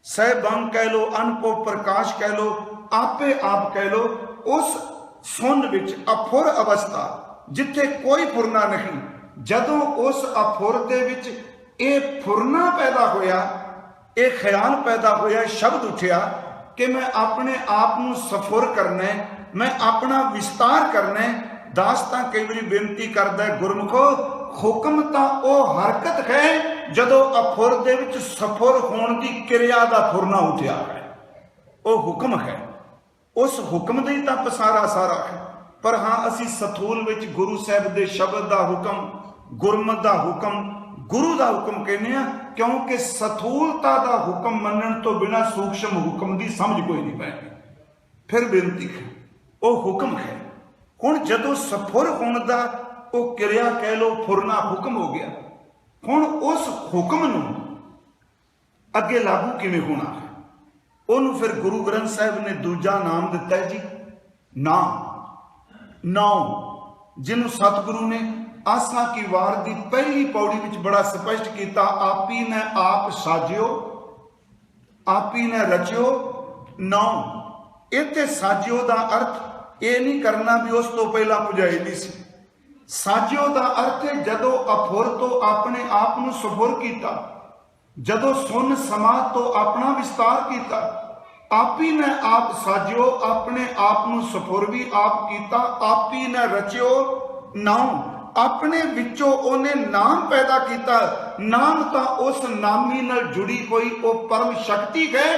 [SPEAKER 1] सहभंग कह लो, अनभव प्रकाश कह लो, आपे आप कह लो। उस सुन विच अफुर अवस्था जिथे कोई फुरना नहीं, जदों उस अफुर दे विच ये फुरना पैदा होया, ये ख्याल पैदा होया, शब्द उठिया कि मैं अपने आप नूं सफुर करना है, मैं अपना विस्तार करना है। दास तां कई बारी बेनती करदा है गुरमुखो, हुक्म तां ओह हरकत है जदों अफुर दे विच सफुर होण दी क्रिया दा फुरना उठिया है, वो हुक्म है। उस हुक्म दा ही तां पसारा सारा है। पर हाँ असी सथूल विच गुरु साहब दे शब्द दा हुक्म, गुरमत दा हुक्म, गुरु दा हुक्म कहने आ, क्योंकि सथूलता दा हुक्म मनण तो बिना सूक्ष्म हुक्म दी समझ कोई नहीं पैंदी। फिर बेनती है वो हुक्म है। हुण जदों सफुर होण दा वो क्रिया कह लो, फुरना हुक्म हो गया। हुण उस हुक्म नूं अगे लागू किवें होना है, उन्होंने फिर गुरु ग्रंथ साहिब ने दूजा नाम दिता है जी, नाम नाम, जिन्हों सतगुरु ने आसा की वार की पहली पौड़ी में बड़ा स्पष्ट किया, आपी ने आप साजियो, आपी ने रचियो नाम। इत्थे साजियो का अर्थ ये नहीं करना भी उस तो पहला पुजाई नहीं सी। साजियो का अर्थ है जदों अफुर तो अपने आप नूं सफुर किया, जदों सुन समाध तो अपना विस्तार किया। आप ही ने आप साजियो, अपने आप नूं सफुर भी आप किया। आप ही ने रचियो नाम, अपने विचों उन्हें नाम पैदा किया। नाम तो उस नामी नाल जुड़ी कोई वो परम शक्ति है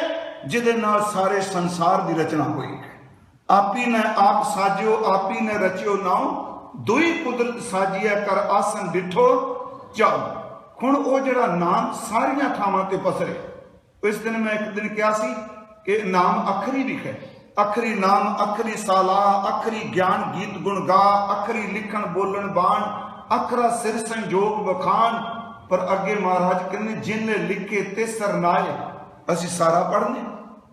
[SPEAKER 1] जिहदे नाल सारे संसार की रचना हुई है। आप ही ने आप साजियो, आप ही ने रचियो नाम, दुई कुदरत साजिया कर आसन डिठो जाओ। ਹੁਣ ਉਹ ਜਿਹੜਾ ਨਾਮ ਸਾਰੀਆਂ ਥਾਵਾਂ ਤੇ ਪਸਰੇ। ਇਸ ਦਿਨ ਮੈਂ ਇੱਕ ਦਿਨ ਕਿਹਾ ਸੀ ਕਿ ਨਾਮ ਅੱਖਰੀ ਲਿਖੇ, ਅੱਖਰੀ ਨਾਮ, ਅੱਖਰੀ ਸਾਲਾ, ਅੱਖਰੀ ਗਿਆਨ ਗੀਤ ਗੁਣ ਗਾ, ਅੱਖਰੀ ਲਿਖਣ ਬੋਲਣ ਬਾਣ, ਅੱਖਰਾ ਸਿਰ ਸੰਜੋਗ ਬਖਾਨ। ਪਰ ਅੱਗੇ ਮਹਾਰਾਜ ਕਹਿੰਦੇ ਜਿਨਨੇ ਲਿਖੇ ਤੇ ਸਰਨਾਏ। ਅਸੀਂ ਸਾਰਾ ਪੜ੍ਹਨੇ,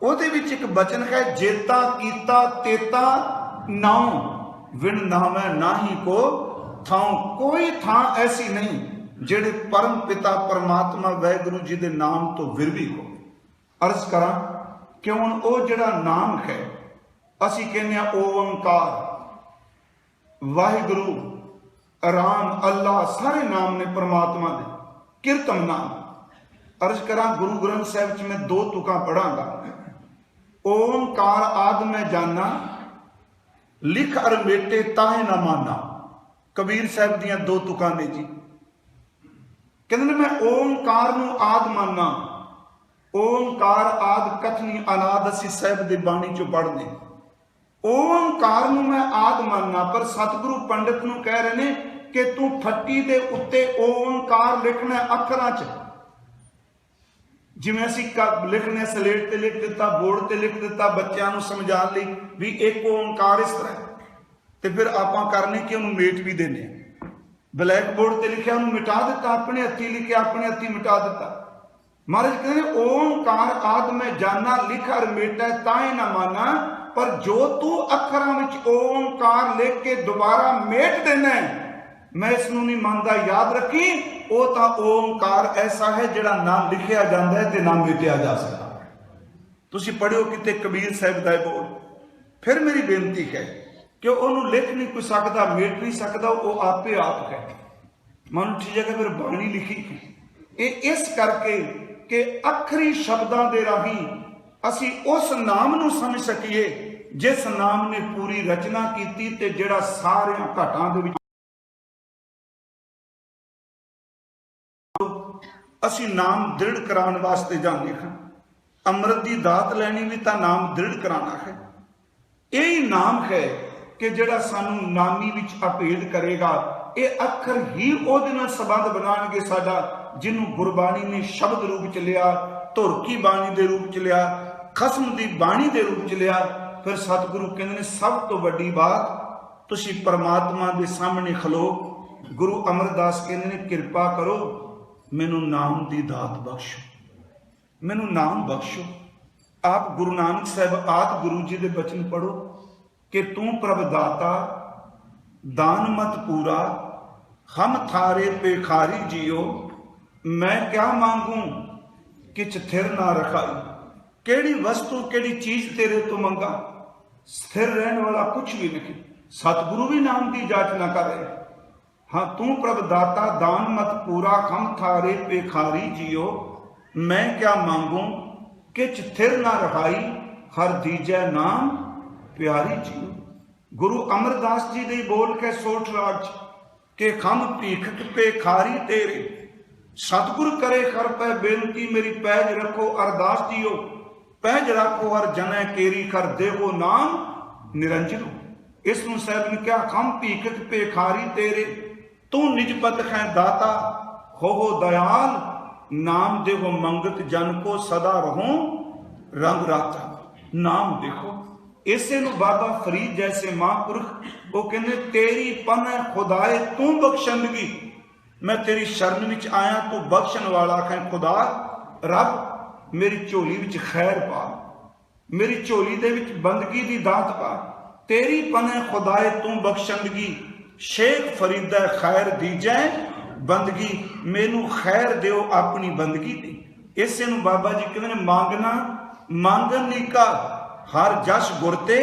[SPEAKER 1] ਉਹਦੇ ਵਿੱਚ ਇੱਕ ਬਚਨ ਹੈ ਜੇਤਾ ਕੀਤਾ ਤੇਤਾ ਨਾਉ ਵਿਣ ਨਾਮੈ ਨਾਹੀ ਕੋ ਥਾਉ। ਕੋਈ ਥਾਂ ਐਸੀ ਨਹੀਂ ਜਿਹੜੇ ਪਰਮ ਪਿਤਾ ਪਰਮਾਤਮਾ ਵਾਹਿਗੁਰੂ ਜੀ ਦੇ ਨਾਮ ਤੋਂ ਵਿਰਵੀ ਹੋ। ਅਰਜ਼ ਕਰਾਂ ਕਿ ਹੁਣ ਉਹ ਜਿਹੜਾ ਨਾਮ ਹੈ, ਅਸੀਂ ਕਹਿੰਦੇ ਆ ਓੰਕਾਰ, ਵਾਹਿਗੁਰੂ, ਰਾਮ, ਅੱਲਾ, ਸਾਰੇ ਨਾਮ ਨੇ ਪਰਮਾਤਮਾ ਦੇ, ਕੀਰਤਨ ਨਾਮ। ਅਰਜ਼ ਕਰਾਂ ਗੁਰੂ ਗ੍ਰੰਥ ਸਾਹਿਬ 'ਚ ਮੈਂ 2 ਤੁਕਾਂ ਪੜਾਂਗਾ। ਓੰਕਾਰ ਆਦ ਮੈਂ ਜਾਨਾ, ਲਿਖ ਅਰ ਮੇਟੇ ਤਾਹੇ ਨਾ ਮਾਨਾ। ਕਬੀਰ ਸਾਹਿਬ ਦੀਆਂ 2 ਤੁਕਾਂ ਨੇ ਜੀ। ਕਹਿੰਦੇ ਨੇ ਮੈਂ ਓੰਕਾਰ ਨੂੰ ਆਦ ਮੰਨਾ। ਓੰਕਾਰ ਆਦ ਕਥਨੀ ਅਨਾਦ ਅਸੀਂ ਸਾਹਿਬ ਦੀ ਬਾਣੀ ਚੋਂ ਪੜ੍ਹਦੇ। ਓੰਕਾਰ ਨੂੰ ਮੈਂ ਆਦ ਮੰਨਣਾ, ਪਰ ਸਤਿਗੁਰੂ ਪੰਡਿਤ ਨੂੰ ਕਹਿ ਰਹੇ ਨੇ ਕਿ ਤੂੰ ਫੱਟੀ ਦੇ ਉੱਤੇ ਓੰਕਾਰ ਲਿਖਣਾ ਅੱਖਰਾਂ 'ਚ। ਜਿਵੇਂ ਅਸੀਂ ਲਿਖਣੇ ਸਲੇਟ ਤੇ ਲਿਖ ਦਿੱਤਾ, ਬੋਰਡ ਤੇ ਲਿਖ ਦਿੱਤਾ ਬੱਚਿਆਂ ਨੂੰ ਸਮਝਾਉਣ ਲਈ ਵੀ ਇੱਕ ਓੰਕਾਰ ਇਸ ਤਰ੍ਹਾਂ, ਤੇ ਫਿਰ ਆਪਾਂ ਕਰਨੇ ਕਿ ਉਹਨੂੰ ਮੇਟ ਵੀ ਦਿੰਦੇ ਆ। ਬਲੈਕ ਬੋਰਡ ਤੇ ਲਿਖਿਆ ਉਹਨੂੰ ਮਿਟਾ ਦਿੱਤਾ, ਆਪਣੇ ਹੱਥੀਂ ਲਿਖਿਆ ਆਪਣੇ ਹੱਥੀਂ ਮਿਟਾ ਦਿੱਤਾ। ਮਹਾਰਾਜ ਕਹਿੰਦੇ ਓੰਕਾਰ ਆਦ ਮੈਂ ਜਾਨਾ, ਲਿਖ ਅਰ ਮੇਟੈ ਤਾਹੇ ਨਾ ਮਾਨਾ। ਪਰ ਜੋ ਤੂੰ ਅੱਖਰਾਂ ਵਿੱਚ ਓੰਕਾਰ ਲਿਖ ਕੇ ਦੁਬਾਰਾ ਮੇਟ ਦੇਣਾ, ਮੈਂ ਇਸ ਨੂੰ ਨਹੀਂ ਮੰਨਦਾ। ਯਾਦ ਰੱਖੀ, ਉਹ ਤਾਂ ਓੰਕਾਰ ਐਸਾ ਹੈ ਜਿਹੜਾ ਨਾ ਲਿਖਿਆ ਜਾਂਦਾ ਹੈ ਤੇ ਨਾ ਮਿਟਿਆ ਜਾ ਸਕਦਾ। ਤੁਸੀਂ ਪੜ੍ਹਿਓ ਕਿਤੇ ਕਬੀਰ ਸਾਹਿਬ ਦਾ ਬੋਲ। ਫਿਰ ਮੇਰੀ ਬੇਨਤੀ ਹੈ ਕਿ ਉਹਨੂੰ ਲਿਖ ਨਹੀਂ ਕੋਈ ਸਕਦਾ, ਮੇਟ ਨਹੀਂ ਸਕਦਾ, ਉਹ ਆਪੇ ਆਪ ਹੈ। ਮਨ ਠੀਕ ਜਗ੍ਹਾ ਫਿਰ ਬਾਣੀ ਲਿਖੀ। ਇਹ ਇਸ ਕਰਕੇ ਕਿ ਅੱਖਰੀ ਸ਼ਬਦਾਂ ਦੇ ਰਾਹੀਂ ਅਸੀਂ ਉਸ ਨਾਮ ਨੂੰ ਸਮਝ ਸਕੀਏ ਜਿਸ ਨਾਮ ਨੇ ਪੂਰੀ ਰਚਨਾ ਕੀਤੀ ਤੇ ਜਿਹੜਾ ਸਾਰਿਆਂ ਘਾਟਾਂ ਦੇ ਵਿੱਚ ਅਸੀਂ ਨਾਮ ਦ੍ਰਿੜ ਕਰਾਉਣ ਵਾਸਤੇ ਜਾਂਦੇ ਹਾਂ। ਅੰਮ੍ਰਿਤ ਦੀ ਦਾਤ ਲੈਣੀ ਵੀ ਤਾਂ ਨਾਮ ਦ੍ਰਿੜ ਕਰਾਉਣਾ ਹੈ। ਇਹ ਹੀ ਨਾਮ ਹੈ ਕਿ ਜਿਹੜਾ ਸਾਨੂੰ ਨਾਮੀ ਵਿੱਚ ਅਭੇਦ ਕਰੇਗਾ। ਇਹ ਅੱਖਰ ਹੀ ਉਹਦੇ ਨਾਲ ਸੰਬੰਧ ਬਣਾਉਣਗੇ ਸਾਡਾ, ਜਿਹਨੂੰ ਗੁਰਬਾਣੀ ਨੇ ਸ਼ਬਦ ਰੂਪ ਚ ਲਿਆ, ਧੁਰ ਕੀ ਬਾਣੀ ਦੇ ਰੂਪ ਚ ਲਿਆ, ਖਸਮ ਦੀ ਬਾਣੀ ਦੇ ਰੂਪ ਚ ਲਿਆ। ਫਿਰ ਸਤਿਗੁਰੂ ਕਹਿੰਦੇ ਨੇ ਸਭ ਤੋਂ ਵੱਡੀ ਬਾਤ, ਤੁਸੀਂ ਪਰਮਾਤਮਾ ਦੇ ਸਾਹਮਣੇ ਖਲੋ। ਗੁਰੂ ਅਮਰਦਾਸ ਕਹਿੰਦੇ ਨੇ ਕਿਰਪਾ ਕਰੋ, ਮੈਨੂੰ ਨਾਮ ਦੀ ਦਾਤ ਬਖਸ਼ੋ, ਮੈਨੂੰ ਨਾਮ ਬਖਸ਼ੋ। ਆਪ ਗੁਰੂ ਨਾਨਕ ਸਾਹਿਬ ਆਦਿ ਗੁਰੂ ਜੀ ਦੇ ਬਚਨ ਪੜੋ ਕਿ ਤੂੰ ਪ੍ਰਭ ਦਾਤਾ ਦਾਨ ਮਤ ਪੂਰਾ, ਹਮ ਥਾਰੇ ਪੇਖਾਰੀ ਜੀਓ, ਮੈਂ ਕਿਆ ਮੰਗੂ ਕਿਛ ਥਿਰ ਨਾ ਰਖਾਈ। ਕਿਹੜੀ ਵਸਤੂ ਕਿਹੜੀ ਚੀਜ਼ ਤੇਰੇ ਤੋਂ ਮੰਗਾ, ਸਥਿਰ ਰਹਿਣ ਵਾਲਾ ਕੁਛ ਵੀ ਨਹੀਂ। ਸਤਿਗੁਰੂ ਵੀ ਨਾਮ ਦੀ ਜਾਂਚ ਨਾ ਕਰ ਰਹੇ। ਹਾਂ, ਤੂੰ ਪ੍ਰਭ ਦਾਤਾ ਦਾਨ ਮਤ ਪੂਰਾ, ਹਮ ਥਾਰੇ ਪੇਖਾਰੀ ਜੀਓ, ਮੈਂ ਕਿਆ ਮੰਗੂ ਕਿਛ ਥਿਰ ਨਾ ਰਖਾਈ, ਹਰ ਦੀਜੈ ਨਾਮ ਪਿਆਰੀ ਜੀਓ। ਗੁਰੂ ਅਮਰਦਾਸ ਜੀ ਦੇ ਬੋਲ ਕੇ ਸੋਠ ਰਾਜ ਕਿ ਖੰਮ ਭੀਖਕ ਪੇਖਾਰੀ ਤੇਰੇ। ਸਤਿਗੁਰ ਕਰੇ ਕਰ ਪੈ ਬੇਨਤੀ, ਮੇਰੀ ਪੈਜ ਰੱਖੋ ਅਰਦਾਸ ਜੀਓ। ਪੈਜ ਰੱਖੋ ਹਰ ਜਨੈ ਕੇਰੀ, ਕਰ ਦੇਵੋ ਨਾਮ ਨਿਰੰਜਨੋ। ਇਸ ਨੂੰ ਸਾਹਿਬ ਨੇ ਕਿਹਾ ਖੰਮ ਭੀਖਕ ਪੇਖਾਰੀ ਤੇਰੇ, ਤੂੰ ਨਿਜਪਤ ਹੈ ਦਾਤਾ ਹੋ ਦਇਆਲ, ਨਾਮ ਦੇਵੋ ਮੰਗਤ ਜਨ ਕੋ ਸਦਾ ਰਹੋ ਰੰਗ ਰਾਤਾ। ਨਾਮ ਦੇਖੋ, ਇਸੇ ਨੂੰ ਬਾਬਾ ਫਰੀਦ ਜੈਸੇ ਮਹਾਂਪੁਰਖ ਉਹ ਕਹਿੰਦੇ ਤੇਰੀ ਪਨੈ ਖੁਦਾਏ ਤੂੰ ਬਖਸ਼ੰਦਗੀ। ਮੈਂ ਤੇਰੀ ਸ਼ਰਨ ਵਿੱਚ ਆਇਆ, ਤੂੰ ਬਖਸ਼ਣ ਵਾਲਾ ਹੈ ਖੁਦਾ। ਰੱਬ ਮੇਰੀ ਝੋਲੀ ਵਿੱਚ ਖੈਰ ਪਾ, ਮੇਰੀ ਝੋਲੀ ਦੇ ਵਿੱਚ ਬੰਦਗੀ ਦੀ ਦਾਤ ਪਾ। ਤੇਰੀ ਪਨੈ ਖੁਦਾਏ ਤੂੰ ਬਖਸ਼ੰਦਗੀ, ਸ਼ੇਖ ਫਰੀਦਾ ਖੈਰ ਦੀਜੈ ਬੰਦਗੀ। ਮੈਨੂੰ ਖੈਰ ਦਿਓ ਆਪਣੀ ਬੰਦਗੀ ਦੀ। ਇਸੇ ਨੂੰ ਬਾਬਾ ਜੀ ਕਹਿੰਦੇ ਨੇ ਮੰਗਣਾ ਮੰਗਣ ਨੀਕਾ, ਹਰ ਜਸ ਗੁਰ ਤੇ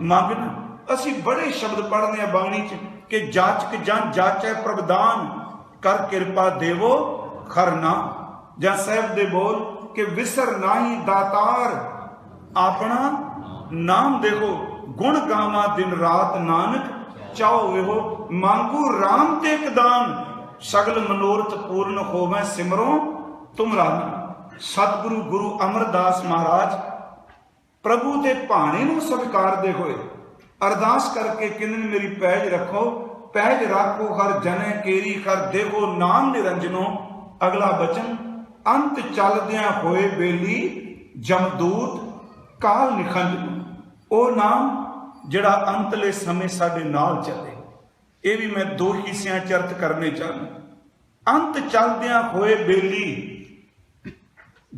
[SPEAKER 1] ਮੰਗਣਾ। ਅਸੀਂ ਬੜੇ ਸ਼ਬਦ ਪੜ੍ਹਦੇ ਆ ਬਾਣੀ ਚ ਕਿ ਜਾਚਕ ਜਨ ਜਾਚੈ ਪ੍ਰਭਦਾਨ, ਕਰ ਕਿਰਪਾ ਦੇਵੋ ਖਰਨਾ। ਜਾਂ ਸਾਹਿਬ ਦੇ ਬੋਲ ਕਿ ਵਿਸਰ ਨਾਹੀ ਦਾਤਾਰ, ਆਪਣਾ ਨਾਮ ਦੇਖੋ। ਗੁਣ ਗਾਵਾਂ ਦਿਨ ਰਾਤ ਨਾਨਕ, ਚਾਹੋ ਵੇਹੋ ਮੰਗੂ ਰਾਮ ਤੇ ਇੱਕ ਦਾਨ। ਸਗਲ ਮਨੋਰਥ ਪੂਰਨ ਹੋਵੇ ਸਿਮਰੋ ਤੁਮਰਾ ਨਾਮ। ਸਤਿਗੁਰੂ ਗੁਰੂ ਅਮਰਦਾਸ ਮਹਾਰਾਜ ਪ੍ਰਭੂ ਦੇ ਭਾਣੇ ਨੂੰ ਸਤਿਕਾਰਦੇ ਹੋਏ ਅਰਦਾਸ ਕਰਕੇ ਕਹਿੰਦੇ ਨੇ ਮੇਰੀ ਪੈਜ ਰੱਖੋ, ਪੈਜ ਰੱਖੋ ਹਰ ਜਨੈ ਕੇਰੀ, ਕਰ ਦੇਵੋ ਨਾਮ ਨਿਰੰਜਨੋ। अगला बचन, अंत चलदियां होए बेली जमदूत काल निखंड। ओ नाम जिहड़ा अंतले समय साडे नाल चले। ये भी मैं दो हिस्सियां च अर्थ करने चाहना। अंत चलदियां होए बेली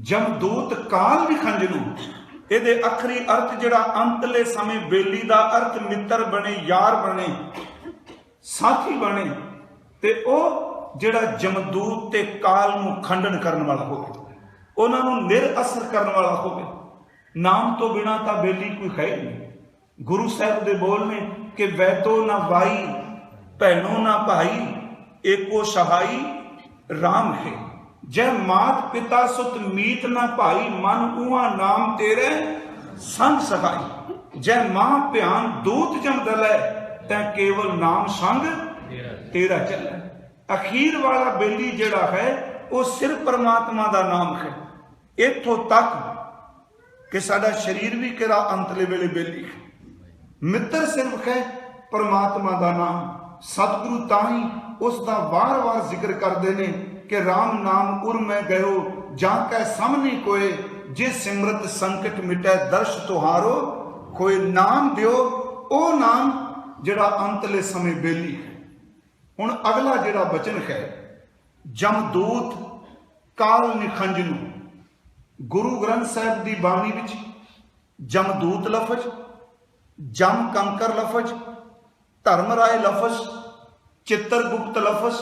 [SPEAKER 1] जमदूत काल निखंजनू, ਇਹਦੇ आखिरी अर्थ जिहड़ा अंतले समय बेली का अर्थ मित्र बने, यार बने, साथी बने, ते ਉਹ ਜਿਹੜਾ जमदूत ते काल ਨੂੰ खंडन करने वाला होवे, ਉਹਨਾਂ ਨੂੰ निरअसर करने वाला होवे। नाम तो बिना ਤਾਂ बेली कोई है ही नहीं। गुरु साहब दे बोल ने कि वैतो ना भाई भैनो ना भाई एको सहाई राम है। जय मात पिता सुत मीत ना भाई मन उहा नाम तेरे संग सहाई। जय मां भ्यान दूत जम दलै तै केवल नाम संग तेरा चलै। अखीर वाला बेली जिहड़ा है वो सिर्फ परमात्मा का नाम है। इत्थों तक कि साडा शरीर भी किरा अंतले वेले बेली है। मित्र सिर्फ है परमात्मा का नाम। सतगुरु ताही उसका वार वार जिक्र करते हैं कि राम नाम उर में गयो जा कै सामने कोय, जे सिमरत संकट मिटै दर्श तुहारो कोई। नाम दियो ओ नाम जिहड़ा अंतले समय बेली है। हुण अगला जिहड़ा बचन है, जमदूत काल निखंजनू। गुरु ग्रंथ साहिब की बाणी विच जमदूत लफज, जम कंकर लफज, धर्मराय लफज, चित्रगुप्त लफज,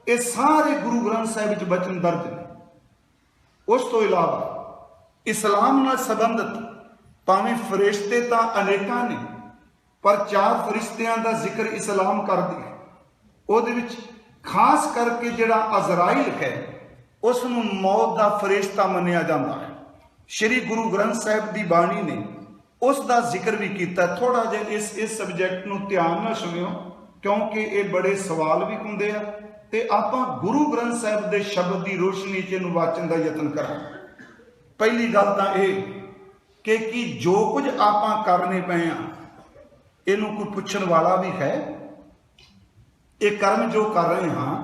[SPEAKER 1] ये सारे गुरु ग्रंथ साहिब विच वचन दर्ज ने। उस तो इलावा इस्लाम नाल संबंधित भावें फरिश्ते तो अनेकां ने, पर 4 फरिश्तियां का जिक्र इस्लाम करदी है। ਉਹਦੇ ਵਿੱਚ खास करके जिहड़ा अजराइल है उसनूं मौत का फरिश्ता मन्निया जाता है। श्री गुरु ग्रंथ साहिब की बाणी ने उसका जिक्र भी किया। थोड़ा जिहा इस सबजैक्ट नूं ध्यान नाल सुनियो क्योंकि ये बड़े सवाल भी हुंदे आ ते आपां गुरु ग्रंथ साहिब के शब्द की रोशनी च इहनूं वाचन का यतन करांगे। पहली गल तां इह कि जो कुछ आपां करने पे आ इहनूं कोई पुछण वाला भी है। ये कर्म जो कर रहे हाँ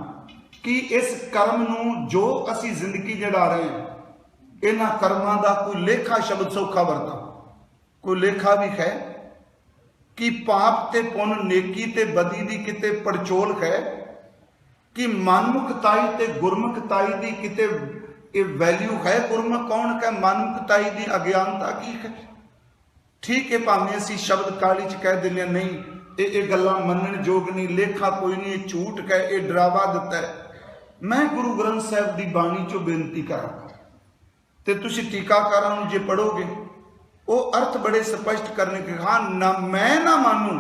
[SPEAKER 1] कि इस कर्म नूं जो असी जिंदगी जड़ा रहे हैं इन्हां कर्मां दा कोई लेखा शब्द सौखा वरता कोई लेखा भी है कि पाप ते पुन नेकी ते बदी दी किते पड़चोल है कि मनमुखताई ते गुरमुखताई दी किते ये वैल्यू है। गुरमुख कौन है, मनमुखताई दी अज्ञानता की है। ठीक है भावें असी शब्द काली च कह दिंदे नहीं ये गल्लां मनण जोग नहीं, लेखा कोई नहीं, ये झूठ है, ये डरावा दिता है। मैं गुरु ग्रंथ साहिब की बाणी चो बेनती करांगा ते तुसीं टीकाकारां नूं जे पढ़ोगे वो अर्थ बड़े स्पष्ट करने के हाँ ना मैं ना मानू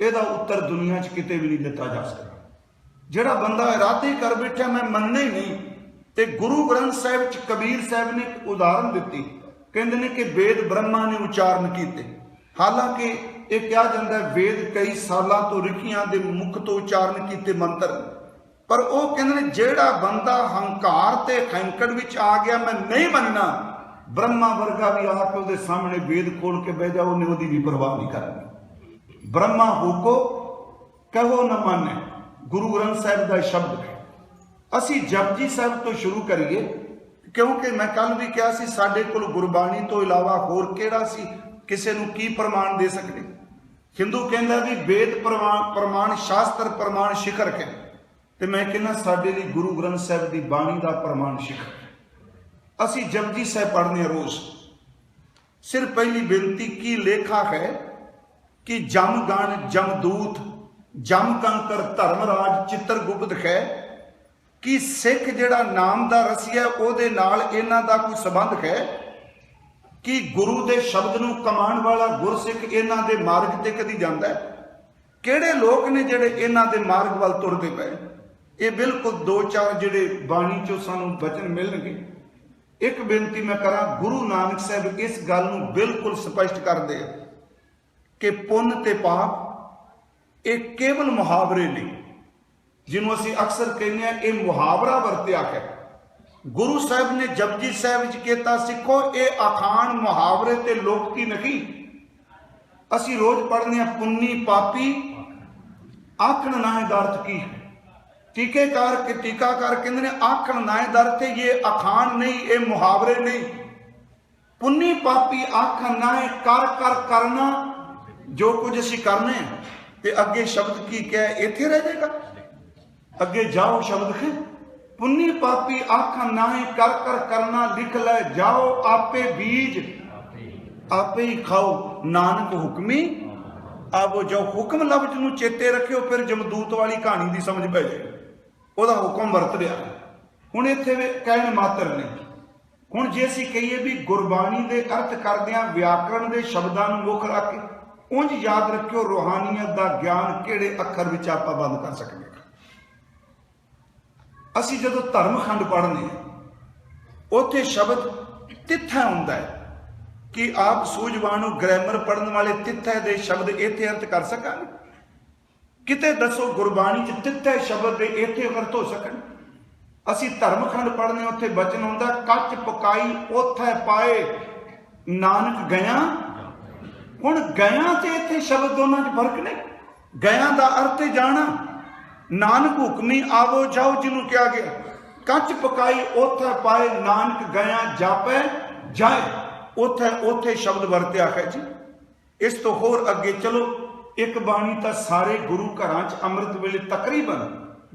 [SPEAKER 1] ਇਹਦਾ उत्तर दुनिया च किते भी नहीं दिता जा सकता। जिहड़ा बंदा इरादे कर बैठा मैं मनना ही नहीं। ते गुरु ग्रंथ साहिब च कबीर साहिब ने एक उदाहरण दी, कहते हैं कि वेद ब्रह्मा ने उच्चारण किए। हालांकि ये कहा जाता है वेद कई सालों तो रिखियां के मुख तो उच्चारण किए मंत्र, पर वो कहते हैं जेड़ा बंदा हंकार ते खैंकड़ विच आ गया मैं नहीं मनना, ब्रह्मा वर्गा भी आके उसके सामने वेद खोल के बह जाओ उन्हें उसकी भी परवाह नहीं करनी। ब्रह्मा हुको कहो न माने, गुरु ग्रंथ साहिब का शब्द है। असी जपजी साहिब तो शुरू करिए क्योंकि मैं कल भी कहा सी साडे कोल गुरबाणी तो इलावा होर किहड़ा सी किसी नूं की प्रमाण दे सकते। हिंदू कहता भी वेद प्रमाण शास्त्र प्रमाण शिखर है, तो मैं कहना साडे लई गुरु ग्रंथ साहिब की बाणी का प्रमाण शिखर है। असी जपजी साहिब पढ़ने रोज। सिर्फ पहली बेनती की लेखा है कि जमगण जमदूत जम कंकर धर्मराज चित्रगुप्त है कि सिख जिहड़ा नाम का रसिया उहदे नाल इन्हां दा कोई संबंध है कि गुरु के शब्द नूं कमाण वाला गुरसिख इन्हां दे मार्ग ते कदी जांदा है। किहड़े लोग ने जिहड़े इन्हां दे मार्ग वल तुरदे पए। ये बिल्कुल 2-4 जिहड़े बाणी चों सानूं वचन मिलणगे। एक बेनती मैं करा, गुरु नानक साहब इस गल नूं बिल्कुल स्पष्ट करदे कि पुण्य ते पाप ये केवल मुहावरे ने, जिन्हों असीं अक्सर कहने ये मुहावरा वरत्या है। गुरु साहब ने जपजी साहब कहता सिखो ये अखान मुहावरे ते लोकती नहीं। असी रोज पढ़ने पुन्नी पापी आखण ना दा अर्थ की है। टीकेकार के टीकाकार कहते ने आखण नाए दर थे, ये अखान नहीं, ये मुहावरे नहीं। पुन्नी पापी आखण नाए कर कर करना, जो कुछ असी करने ते अगे शब्द की क्या इथे रह जाएगा, अगे जाओ शब्द है। पुन्नी पापी आखण नाए कर कर करना, लिख ले जाओ आपे बीज आपे ही खाओ, नानक हुक्मी आवो जाओ। हुक्म लफ्ज नूं चेते रखियो, फिर जमदूत वाली कहानी दी समझ पै जाए, ਉਹਦਾ ਹੁਕਮ ਵਰਤ ਰਿਹਾ। ਹੁਣ ਇੱਥੇ ਕਹਿਣ ਮਾਤਰ ਨਹੀਂ। ਹੁਣ ਜੇ ਅਸੀਂ ਕਹੀਏ ਵੀ ਗੁਰਬਾਣੀ ਦੇ ਅਰਥ ਕਰਦਿਆਂ ਵਿਆਕਰਣ ਦੇ ਸ਼ਬਦਾਂ ਨੂੰ ਮੁੱਖ ਰੱਖ ਕੇ ਉਂਝ ਯਾਦ ਰੱਖਿਓ ਰੂਹਾਨੀਅਤ ਦਾ ਗਿਆਨ ਕਿਹੜੇ ਅੱਖਰ ਵਿੱਚ ਆਪਾਂ ਬੰਦ ਕਰ ਸਕਦੇ ਹਾਂ। ਅਸੀਂ ਜਦੋਂ ਧਰਮਖੰਡ ਪੜ੍ਹਨੇ ਉੱਥੇ ਸ਼ਬਦ ਤਿੱਥਾ ਹੁੰਦਾ ਹੈ ਕਿ ਆਪ ਸੂਝਵਾਨ ਗ੍ਰਾਮਰ ਪੜ੍ਹਨ ਵਾਲੇ ਤਿੱਥੇ ਦੇ ਸ਼ਬਦ ਇੱਥੇ ਅਰਥ ਕਰ ਸਕਾਂਗੇ। किते दसो गुरबाणी च तिथे शब्द दे इथे अर्थ हो सकन। असी धर्मखंड पढ़ने उत्थे बचन हुंदा कच पकाई ओथे पाए नानक गया। हुण गया ते इथे शब्द दोनों च फर्क नहीं। गया दा अर्थ जाना, नानक हुक्मी आवो जाओ जिन्हों कहा गया। कच पकाई ओथे पाए नानक गया जापे जाए, ओथे ओथे शब्द वरत्या है जी। इस तो होर अगे चलो, एक बाणी तो सारे गुरु घरां च अमृत वेले तकरीबन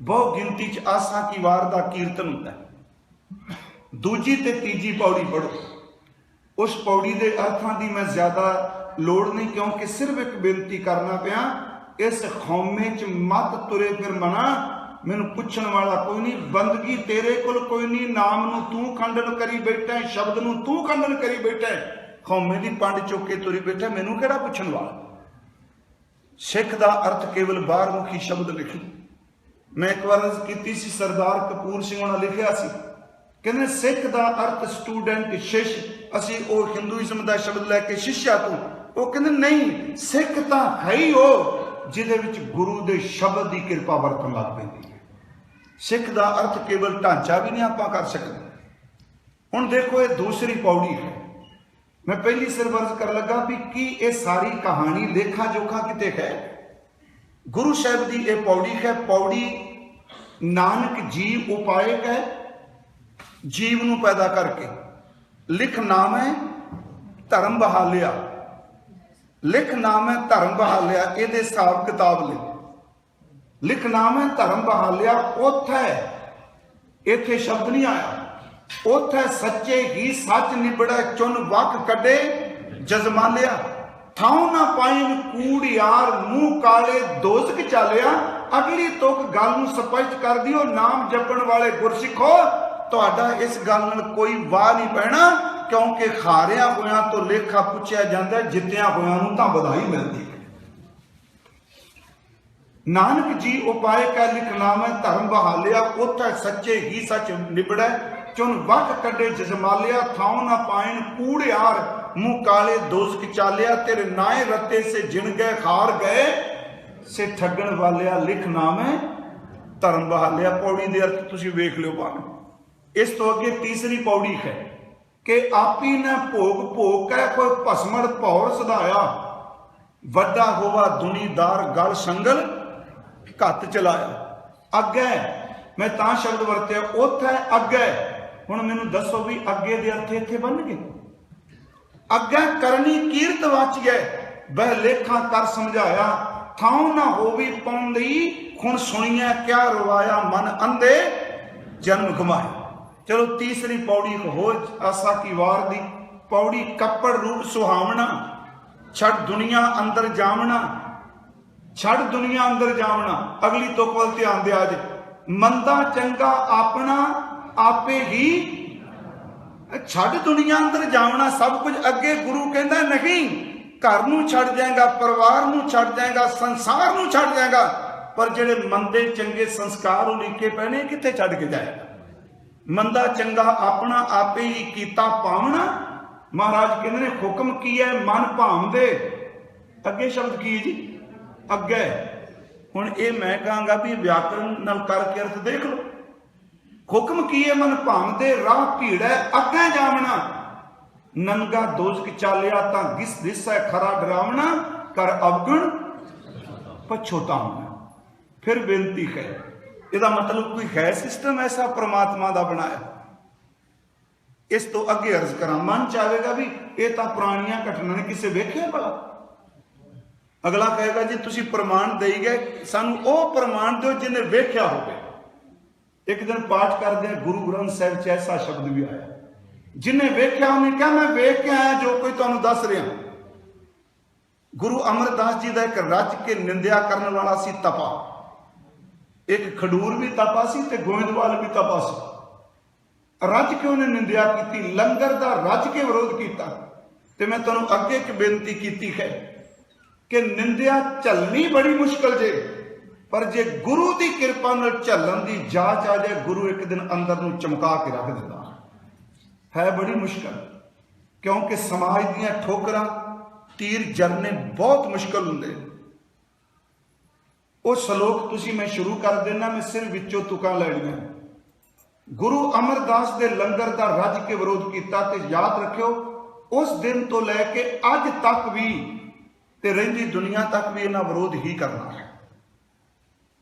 [SPEAKER 1] बहु गिनती च आसा की वार दा कीर्तन होता है। दूजी ते तीजी पौड़ी पढ़ो, उस पौड़ी दे अर्थां दी मैं ज्यादा लोड़ नहीं, क्योंकि सिर्फ एक बेनती करना पिया, इस खौमे च मत तुरे फिर मना। मैनू पुछण वाला कोई नहीं, बंदगी तेरे कोल कोई नहीं, नाम नू तू खंडन करी बैठा है, शब्द नू तू खंडन करी बैठा है, खौमे दी पंड चुक के तुरी बैठा, मैनू केड़ा पुछण वाला। सिख का अर्थ केवल बाहरमुखी शब्द लिखी। मैं एक बार की सरदार कपूर सिंह उन्होंने लिखा सी, कहते सिख का अर्थ स्टूडेंट शिष्य, असी वो हिंदुइज्म का शब्द लैके शिष्या तो, वो कहते नहीं, सिख तो है ही वो जिहदे विच गुरु के शब्द की कृपा वरतन लग पैंदी है। सिख का अर्थ केवल ढांचा भी नहीं आप कर सकते। हुण देखो ये दूसरी पौड़ी है। मैं पहली सिर अर्ज कर लगा भी कि ये सारी कहानी लेखा जोखा किते है। गुरु साहब की यह पौड़ी है। पौड़ी नानक जीव उपायक है, जीव नू पैदा करके। लिख नाम है धर्म बहालिया, लिख नाम है धर्म बहालिया, ये हिसाब किताब ले। लिख नाम है धर्म बहालिया, उथे इथे शब्द नहीं आया, उथे सच्चे ही सच निबड़ा, चुन वक कटे जजमालिया। थां ना पाइन कूड़ यार, मुंह काले दोजक चालिया। अगली तुक गल नूं स्पष्ट कर दियो, नाम जपण वाले गुरसिखो, तुहाडा इस गल नाल कोई वाह नहीं पैना, क्योंकि हारिया होया तो लेखा पुछया जांदा, जित्तिया होया नूं तां बधाई मिलदी है। नानक जी उपाय का लिख नाम है धर्म बहालिया, उथे सच्चे ही सच निबड़ै, चुन वक कटे जजमालिया। थां ना पाइन कूड़ यार, मुंह काले दोजक चालिया। तेरे नाए रत्ते से जिन गए हार गए, से ठगण वालिया। लिख नाम है धर्म बहालिया। पौड़ी दे अर्थ तुसीं वेख लियो भावें। इस तो अगे तीसरी पौड़ी है कि आपी ने भोग भोग कै कोई भस्मड़ भौर सधाया, वड्डा होवा दुनीदार गल संगल घत चलाया। अगे मैं तां शब्द वरत्या, उथे अगे। हुण मैनूं दसो भी अगे दे अर्थ इत्थे बन गए। अगे करनी कीरत वच गए, बह लेखा कर समझाया। थां ना होवी पाउंदी, हुण सुनिया क्या रवाया, मन अंधे जन्म गवाया। चलो तीसरी पौड़ी होर आसा की वार दी पौड़ी। कपड़ रूप सुहावना, छड़ दुनिया अंदर जावना, छड़ दुनिया अंदर जावना। अगली तुक वल ध्यान दे। आज मंदा चंगा अपना आपे ही, छड़ दुनिया अंदर जावना सब कुछ। अगे गुरु कहता नहीं, घर नूं छड़ जाएगा, परिवार नूं छड़ जाएगा, संसार नूं छड़ जाएगा, पर जेड़े मंदे चंगे संस्कार उलीके पैने कित्थे छड़ के जाएगा। मंदा चंगा अपना आपे ही कीता पावना। महाराज कहते ने हुक्म की है मन भाव दे। अगे शब्द की जी अगे। हुण ये मैं कहांगा भी व्याकरण नाल करके अर्थ देख लो। हुक्म की है मन भाव दे, राह भीड़ है अगे जावना। नंगा दोजक चालिया तां घिस दिसै खरा डरावना, कर अवगुण पछोतावना। फिर बेनती है ਇਹਦਾ ਮਤਲਬ ਕੋਈ ਹੈ ਸਿਸਟਮ ਐਸਾ परमात्मा ਦਾ ਬਣਾਇਆ? ਇਸ ਤੋਂ ਅੱਗੇ ਅਰਜ਼ ਕਰਾਂ, ਮਨ ਚ ਆਵੇਗਾ ਵੀ ਇਹ ਤਾਂ ਪੁਰਾਣੀਆਂ ਘਟਨਾ ਨੇ, ਕਿਸੇ ਵੇਖਿਆ ਭਲਾ? ਅਗਲਾ ਕਹੇਗਾ ਜੀ ਤੁਸੀਂ ਪ੍ਰਮਾਣ ਦੇਈ ਗਏ, ਸਾਨੂੰ ਉਹ ਪ੍ਰਮਾਣ ਦਿਓ ਜਿਹਨੇ ਵੇਖਿਆ ਹੋਵੇ। ਇੱਕ ਦਿਨ ਪਾਠ ਕਰਦੇ ਆ, ਗੁਰੂ ਗ੍ਰੰਥ ਸਾਹਿਬ ਚ ਐਸਾ ਸ਼ਬਦ ਵੀ ਆਇਆ, ਜਿਹਨੇ ਵੇਖਿਆ ਉਹਨੇ ਕਿਹਾ ਮੈਂ ਵੇਖ ਕੇ ਆਇਆ ਜੋ ਕੋਈ ਤੁਹਾਨੂੰ ਦੱਸ ਰਿਹਾ। ਗੁਰੂ ਅਮਰਦਾਸ ਜੀ ਦਾ ਇੱਕ ਰੱਜ ਕੇ ਨਿੰਦਿਆ ਕਰਨ ਵਾਲਾ ਸੀ ਤਪਾ, ਇੱਕ ਖਡੂਰ ਵੀ ਤਪਾ ਸੀ ਤੇ ਗੋਇੰਦਵਾਲ ਵੀ ਤਪਾ ਸੀ। ਰੱਜ ਕੇ ਉਹਨੇ ਨਿੰਦਿਆ ਕੀਤੀ, ਲੰਗਰ ਦਾ ਰੱਜ ਕੇ ਵਿਰੋਧ ਕੀਤਾ। ਤੇ ਮੈਂ ਤੁਹਾਨੂੰ ਅੱਗੇ ਇੱਕ ਬੇਨਤੀ ਕੀਤੀ ਹੈ ਕਿ ਨਿੰਦਿਆ ਝੱਲਣੀ ਬੜੀ ਮੁਸ਼ਕਲ ਜੇ, ਪਰ ਜੇ ਗੁਰੂ ਦੀ ਕਿਰਪਾ ਨਾਲ ਝੱਲਣ ਦੀ ਜਾਚ ਆ ਜਾਏ, ਗੁਰੂ ਇੱਕ ਦਿਨ ਅੰਦਰ ਨੂੰ ਚਮਕਾ ਕੇ ਰੱਖ ਦਿੰਦਾ ਹੈ। ਬੜੀ ਮੁਸ਼ਕਲ, ਕਿਉਂਕਿ ਸਮਾਜ ਦੀਆਂ ਠੋਕਰਾਂ, ਤੀਰ ਜਰਨੇ ਬਹੁਤ ਮੁਸ਼ਕਲ ਹੁੰਦੇ। ਉਹ ਸ਼ਲੋਕ ਤੁਸੀਂ ਮੈਂ ਸ਼ੁਰੂ ਕਰ ਦੇਣਾ, ਮੈਂ ਸਿਰ ਵਿੱਚੋਂ ਤੁਕਾਂ ਲੈਣੀਆਂ। ਗੁਰੂ ਅਮਰਦਾਸ ਦੇ ਲੰਗਰ ਦਾ ਰੱਜ ਕੇ ਵਿਰੋਧ ਕੀਤਾ, ਤੇ ਯਾਦ ਰੱਖਿਓ ਉਸ ਦਿਨ ਤੋਂ ਲੈ ਕੇ ਅੱਜ ਤੱਕ ਵੀ ਤੇ ਰਹਿੰਦੀ ਦੁਨੀਆ ਤੱਕ ਵੀ ਇਹਨਾਂ ਵਿਰੋਧ ਹੀ ਕਰਨਾ ਹੈ।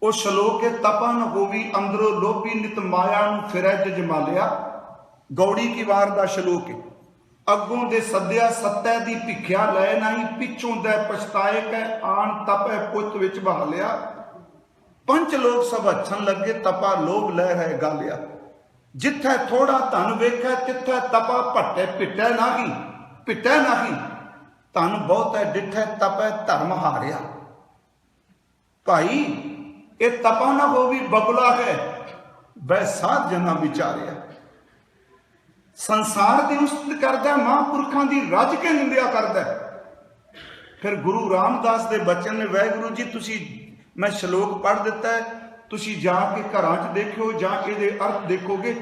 [SPEAKER 1] ਉਹ ਸ਼ਲੋਕ ਹੈ, ਤਪਾ ਨ ਹੋਵੀ ਅੰਦਰੋਂ ਲੋਭੀ ਨਿਤ ਮਾਇਆ ਨੂੰ ਫਿਰੈ ਜਜਮਾਲਿਆ। ਗੌੜੀ ਕੀ ਵਾਰ ਦਾ ਸ਼ਲੋਕ ਹੈ। ਅੱਗੋਂ ਦੇ ਸੱਦਿਆ ਸੱਤੈ ਦੀ ਭਿੱਖਿਆ ਲੈ ਨਹੀਂ, ਪਿੱਛੋਂ ਦੇ ਪਛਤਾਏ ਕੈ ਆਣ ਤਪੈ ਪੁੱਤ ਵਿੱਚ ਬਹਾ ਲਿਆ। ਪੰਜ ਲੋਕ ਸਭ ਹੱਛਣ ਲੱਗੇ, ਤਪਾ ਲੋਭ ਲੈ ਹੈ ਗਾਲਿਆ। ਜਿੱਥੇ ਥੋੜਾ ਧਨ ਵੇਖੈ ਤਿੱਥੇ ਤਪਾ ਭੱਟੇ ਪਿੱਟੈ ਨਾਹੀ, ਪਿੱਟੈ ਨਾਹੀ। ਧਨ ਬਹੁਤ ਹੈ ਡਿੱਠੈ ਤਪੈ ਧਰਮ ਹਾਰਿਆ। ਭਾਈ ਇਹ ਤਪਾ ਨਾ ਹੋਵੀ ਬਬਲਾ ਹੈ, ਬੈ ਸਾਧ ਜਨਾ ਵਿਚਾਰਿਆ। ਸੰਸਾਰ ਦੀ ਉਸਤਤ ਕਰਦਾ, ਮਹਾਂਪੁਰਖਾਂ ਦੀ ਰੱਜ ਕੇ ਨਿੰਦਿਆ ਕਰਦਾ। ਫਿਰ ਗੁਰੂ ਰਾਮਦਾਸ ਦੇ ਬਚਨ ਨੇ, ਵਾਹਿਗੁਰੂ ਜੀ ਤੁਸੀਂ, ਮੈਂ ਸ਼ਲੋਕ ਪੜ੍ਹ ਦਿੱਤਾ ਹੈ, ਤੁਸੀਂ ਜਾ ਕੇ ਘਰਾਂ 'ਚ ਦੇਖਿਓ ਜਾਂ ਇਹਦੇ ਅਰਥ ਦੇਖੋਗੇ।